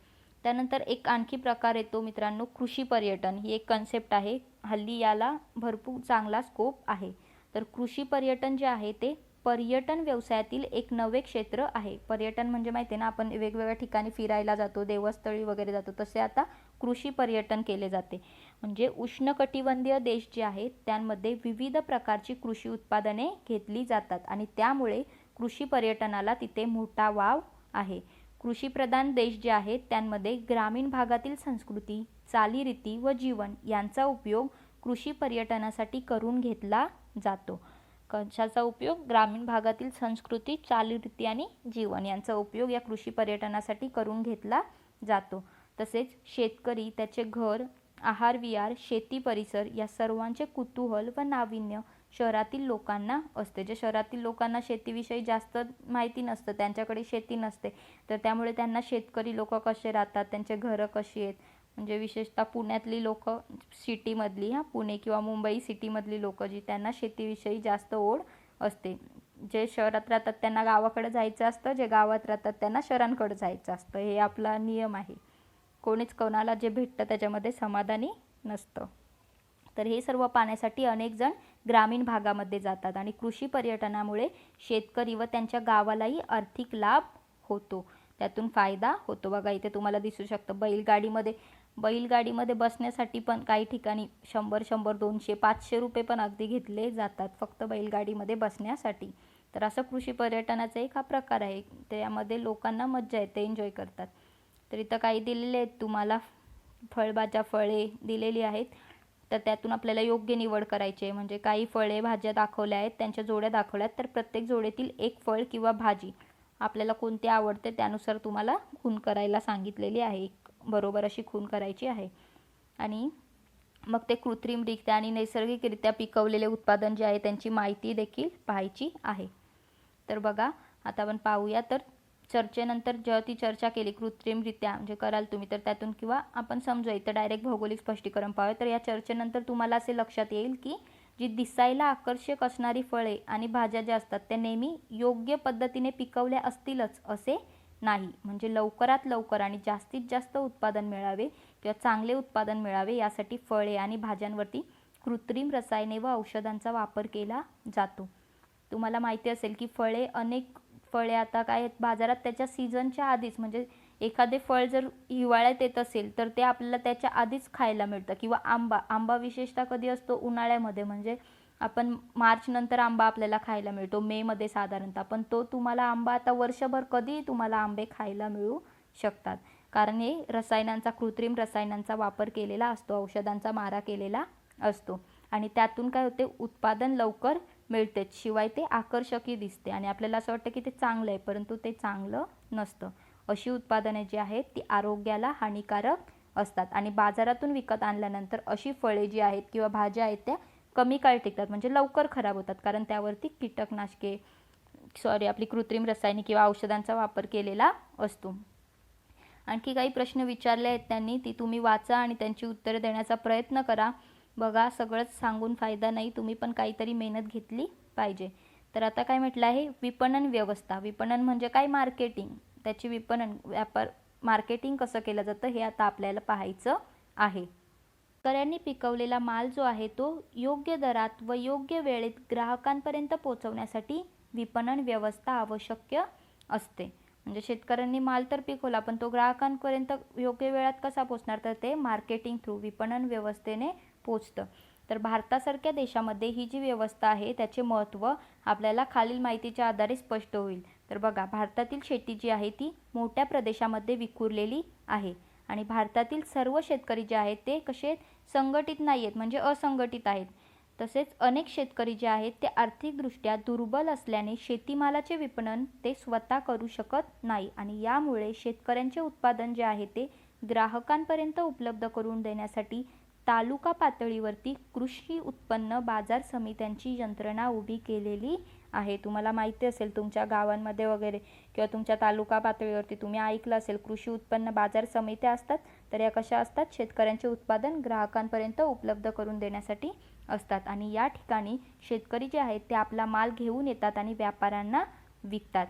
त्यानंतर एक आणखी प्रकार येतो मित्रांनो, कृषी पर्यटन. ही एक कन्सेप्ट आहे, हल्ली याला भरपूर चांगला स्कोप आहे. तर कृषी पर्यटन जे आहे ते पर्यटन व्यवसायातील एक नवे क्षेत्र आहे. पर्यटन म्हणजे माहिती आहे ना, आपण वेगवेगळ्या ठिकाणी फिरायला जातो, देवस्थळी वगैरे जातो, तसे आता कृषी पर्यटन केले जाते. म्हणजे उष्णकटिबंधीय देश जे आहेत त्यांमध्ये विविध प्रकारची कृषी उत्पादने घेतली जातात आणि त्यामुळे कृषी पर्यटनाला तिथे मोठा वाव आहे. कृषीप्रधान देश जे आहेत त्यांमध्ये ग्रामीण भागातील संस्कृती, चालीरीती व जीवन यांचा उपयोग कृषी पर्यटनासाठी करून घेतला जातो. कशाचा उपयोग? ग्रामीण भागातील संस्कृती, चालीरीती आणि जीवन यांचा उपयोग या कृषी पर्यटनासाठी करून घेतला जातो. तसेच शेतकरी, त्याचे घर, आहार विहार, शेती परिसर या सर्वांचे कुतूहल व नाविन्य शहरातील लोकांना असते. जे शहरातील लोकांना शेतीविषयी जास्त माहिती नसतं, त्यांच्याकडे शेती नसते, तर त्यामुळे त्यांना शेतकरी लोक कसे राहतात, त्यांचे घरं कशी आहेत, म्हणजे विशेषतः पुण्यातली लोक, सिटीमधली पुणे किंवा मुंबई सिटीमधली लोक जी त्यांना शेतीविषयी जास्त ओढ असते. जे शहरात राहतात त्यांना गावाकडे जायचं असतं, जे गावात राहतात त्यांना शहरांकडे जायचं असतं. हे आपला नियम आहे. कोणीच कोणाला जे भेटतं त्याच्यामध्ये समाधानी नसतं. तर हे सर्व पाहण्यासाठी अनेक जण ग्रामीण भागामध्ये जातात आणि कृषी पर्यटनामुळे शेतकरी व त्यांच्या गावालाही आर्थिक लाभ होतो, त्यातून फायदा होतो. बघा इथे तुम्हाला दिसू शकतं बैलगाडीमध्ये बसण्यासाठी पण काही ठिकाणी 100, 200, 500 रुपये पण अगदी घेतले जातात फक्त बैलगाडीमध्ये बसण्यासाठी. तर असं कृषी पर्यटनाचा एक हा प्रकार आहे. त्यामध्ये लोकांना मज्जा येते, एन्जॉय करतात. तर इथं काही दिलेले आहेत तुम्हाला फळभाज्या, फळे दिलेली आहेत. तर त्यातून आपल्याला योग्य निवड करायची आहे. म्हणजे काही फळे, भाज्या दाखवल्या आहेत, त्यांच्या जोड्या दाखवल्या आहेत. तर प्रत्येक जोडीतील एक फळ किंवा भाजी आपल्याला कोणती आवडते त्यानुसार तुम्हाला खून करायला सांगितलेली आहे. बरोबर अशी खून करायची आहे. आणि मग ते कृत्रिमरित्या आणि नैसर्गिकरित्या पिकवलेले उत्पादन जे आहे त्यांची माहिती देखील पाहायची आहे. तर बघा आता आपण पाहूया. तर चर्चेनंतर जेव्हा ती चर्चा केली कृत्रिमरित्या म्हणजे कराल तुम्ही, तर त्यातून किंवा आपण समजूया तर डायरेक्ट भौगोलिक स्पष्टीकरण पाहूया. तर या चर्चेनंतर तुम्हाला असे लक्षात येईल की जी दिसायला आकर्षक असणारी फळे आणि भाज्या ज्या असतात त्या नेहमी योग्य पद्धतीने पिकवल्या असतीलच असे नाही. म्हणजे लवकरात लवकर आणि जास्तीत जास्त उत्पादन मिळावे किंवा चांगले उत्पादन मिळावे यासाठी फळे आणि भाज्यांवरती कृत्रिम रसायने व औषधांचा वापर केला जातो. तुम्हाला माहिती असेल की अनेक फळे आता काय आहेत बाजारात त्याच्या सीझनच्या आधीच, म्हणजे एखादे फळ जर हिवाळ्यात येत असेल तर ते आपल्याला त्याच्या आधीच खायला मिळतं. किंवा आंबा विशेषतः कधी असतो? उन्हाळ्यामध्ये. म्हणजे आपण मार्च नंतर आंबा आपल्याला खायला मिळतो, मेमध्ये साधारणतः. पण तो तुम्हाला आंबा आता वर्षभर कधीही तुम्हाला आंबे खायला मिळू शकतात, कारण हे कृत्रिम रसायनांचा वापर केलेला असतो, औषधांचा मारा केलेला असतो. आणि त्यातून काय होते? उत्पादन लवकर मिळते, शिवाय ते आकर्षकही दिसते आणि आपल्याला असं वाटतं की ते चांगलं आहे, परंतु ते चांगलं नसतं. अशी उत्पादने जी आहेत ती आरोग्याला हानिकारक असतात आणि बाजारातून विकत आणल्यानंतर अशी फळे जी आहेत किंवा भाज्या आहेत त्या कमी काळ टिकतात, म्हणजे लवकर खराब होतात, कारण त्यावरती आपली कृत्रिम रसायने किंवा औषधांचा वापर केलेला असतो. आणखी काही प्रश्न विचारले आहेत त्यांनी, ती तुम्ही वाचा आणि त्यांची उत्तरे देण्याचा प्रयत्न करा. बघा, सगळंच सांगून फायदा नाही, तुम्ही पण काहीतरी मेहनत घेतली पाहिजे. तर आता काय म्हटलं आहे, विपणन व्यवस्था. विपणन म्हणजे काय? मार्केटिंग. त्याची विपणन, व्यापार, मार्केटिंग कसं केलं जातं हे आता आपल्याला पाहायचं आहे. शेतकऱ्यांनी पिकवलेला माल जो आहे तो योग्य दरात व योग्य वेळेत ग्राहकांपर्यंत पोहोचवण्यासाठी विपणन व्यवस्था आवश्यक असते. म्हणजे शेतकऱ्यांनी माल तर पिकवला, पण तो ग्राहकांपर्यंत योग्य वेळात कसा पोहोचणार, तर ते मार्केटिंग थ्रू, विपणन व्यवस्थेने पोहोचतं. तर भारतासारख्या देशामध्ये ही जी व्यवस्था आहे त्याचे महत्त्व आपल्याला खालील माहितीच्या आधारे स्पष्ट होईल. तर बघा, भारतातील शेती जी आहे ती मोठ्या प्रदेशामध्ये विखुरलेली आहे आणि भारतातील सर्व शेतकरी जे आहेत ते कसे संघटित नाही आहेत, म्हणजे असंघटित आहेत. तसेच अनेक शेतकरी जे आहेत ते आर्थिकदृष्ट्या दुर्बल असल्याने शेतीमालाचे विपणन ते स्वतः करू शकत नाही आणि यामुळे शेतकऱ्यांचे उत्पादन जे आहे ते ग्राहकांपर्यंत उपलब्ध करून देण्यासाठी तालुका पातळीवरती कृषी उत्पन्न बाजार समित्यांची यंत्रणा उभी केलेली आहे. तुम्हाला माहिती असेल तुमच्या गावांमध्ये वगैरे किंवा तुमच्या तालुका पातळीवरती तुम्ही ऐकलं असेल, कृषी उत्पन्न बाजार समित्या असतात. तर या कशा असतात? शेतकऱ्यांचे उत्पादन ग्राहकांपर्यंत उपलब्ध करून देण्यासाठी असतात आणि या ठिकाणी शेतकरी जे आहेत ते आपला माल घेऊन येतात आणि व्यापाऱ्यांना विकतात.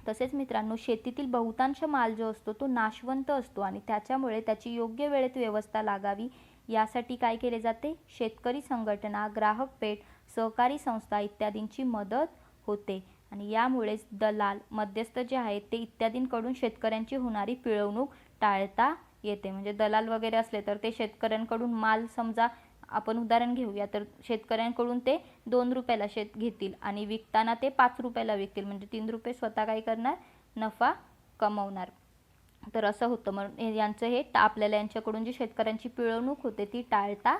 तसेच मित्रांनो, शेतीतील बहुतांश माल जो असतो तो नाशवंत असतो आणि त्याच्यामुळे त्याची योग्य वेळेत व्यवस्था लागावी यासाठी काय केले जाते? शेतकरी संघटना, ग्राहक पेठ, सहकारी संस्था इत्यादींची मदत होते आणि यामुळेच दलाल, मध्यस्थ जे आहेत ते इत्यादींकडून शेतकऱ्यांची होणारी पिळवणूक टाळता येते. म्हणजे दलाल वगैरे असले तर ते शेतकऱ्यांकडून माल, समजा आपण उदाहरण घेऊया, तर शेतकऱ्यांकडून ते 2 रुपयाला घेतील आणि विकताना ते 5 रुपयाला विकतील. म्हणजे 3 रुपये स्वतः काय करणार? नफा कमवणार. तर असं होतं. म्हणून यांचं हे आपल्याला यांच्याकडून जी शेतकऱ्यांची पिळवणूक होते ती टाळता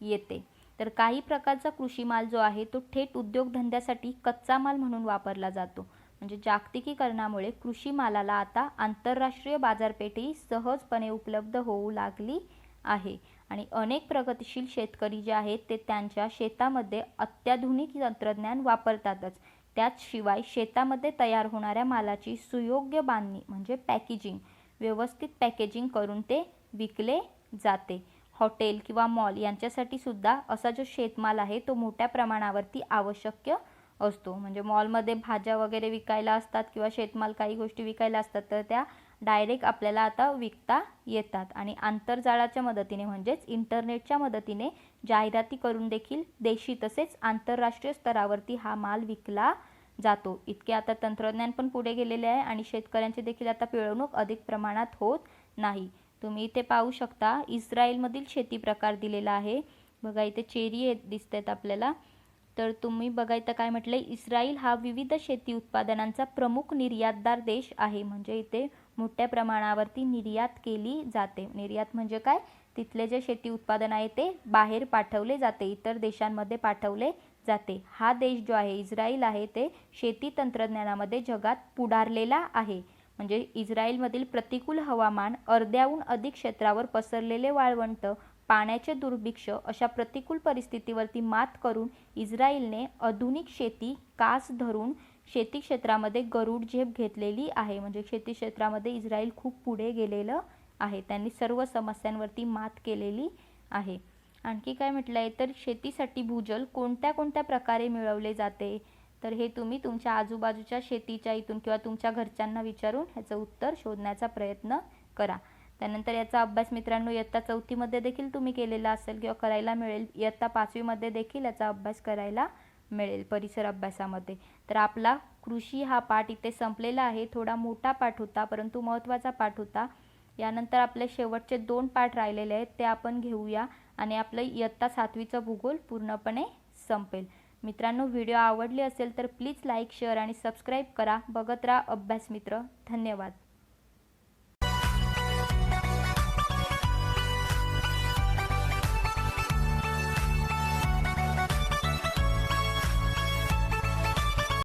येते. तर काही प्रकारचा कृषी माल जो आहे तो थेट उद्योगधंद्यासाठी कच्चा माल म्हणून वापरला जातो. म्हणजे जागतिकीकरणामुळे कृषी मालाला आता आंतरराष्ट्रीय बाजारपेठही सहजपणे उपलब्ध होऊ लागली आहे आणि अनेक प्रगतिशील शेतकरी जे आहेत ते त्यांच्या शेतामध्ये अत्याधुनिक तंत्रज्ञान वापरतातच. त्याचशिवाय शेतामध्ये तयार होणाऱ्या मालाची सुयोग्य बांधणी म्हणजे पॅकेजिंग, व्यवस्थित पॅकेजिंग करून ते विकले जाते. हॉटेल किंवा मॉल यांच्यासाठी सुद्धा असा जो शेतमाल आहे तो मोठ्या प्रमाणावरती आवश्यक असतो. म्हणजे मॉलमध्ये भाज्या वगैरे विकायला असतात किंवा शेतमाल काही गोष्टी विकायला असतात, तर त्या डायरेक्ट आपल्याला आता विकता येतात आणि आंतरजाळाच्या मदतीने म्हणजेच इंटरनेटच्या मदतीने जाहिराती करून देखील देशी तसेच आंतरराष्ट्रीय स्तरावरती हा माल विकला जातो. इतके आता तंत्रज्ञान पण पुढे गेलेले आहे आणि शेतकऱ्यांची देखील आता पिळवणूक अधिक प्रमाणात होत नाही. तुम्ही इथे पाहू शकता, इस्रायलमधील शेती प्रकार दिलेला आहे. बघा, इथे चेरी दिसत आहेत आपल्याला. तर तुम्ही बघा इथं काय म्हटलं, इस्रायल हा विविध शेती उत्पादनांचा प्रमुख निर्यातदार देश आहे. म्हणजे इथे मोठ्या प्रमाणावरती निर्यात केली जाते. निर्यात म्हणजे काय? तिथले जे शेती उत्पादन आहे ते बाहेर पाठवले जाते, इतर देशांमध्ये पाठवले जाते. हा देश जो आहे इस्रायल आहे ते शेती तंत्रज्ञानामध्ये जगात पुढारलेला आहे. म्हणजे इस्रायलमधील प्रतिकूल हवामान, अर्ध्याहून अधिक क्षेत्रावर पसरलेले वाळवंट, पाण्याचे दुर्भिक्ष अशा प्रतिकूल परिस्थितीवरती मात करून इस्रायलने आधुनिक शेती कास धरून शेती क्षेत्रामध्ये गरुड झेप घेतलेली आहे. म्हणजे शेती क्षेत्रामध्ये इस्रायल खूप पुढे गेलेलं आहे. त्यांनी सर्व समस्यांवरती मात केलेली आहे. आणखी काय म्हटलं आहे, तर शेतीसाठी भूजल कोणत्या कोणत्या प्रकारे मिळवले जाते? तर हे तुम्ही तुमच्या आजूबाजूच्या शेतीच्या इथून किंवा तुमच्या घरच्यांना विचारून ह्याचं उत्तर शोधण्याचा प्रयत्न करा. त्यानंतर याचा अभ्यास मित्रांनो इयत्ता 4थीमध्ये देखील तुम्ही केलेला असेल किंवा करायला मिळेल. इयत्ता 5वीमध्ये देखील याचा अभ्यास करायला मिळेल परिसर अभ्यासामध्ये. तर आपला कृषी हा पाठ इथे संपलेला आहे. थोडा मोठा पाठ होता परंतु महत्त्वाचा पाठ होता. यानंतर आपले शेवटचे 2 पाठ राहिलेले आहेत ते आपण घेऊया आणि आपलं इयत्ता 7वीचं भूगोल पूर्णपणे संपेल. मित्रांनो, व्हिडिओ आवडले असेल तर प्लीज लाईक, शेअर आणि सबस्क्राईब करा. बघत राहा अभ्यास मित्र. धन्यवाद.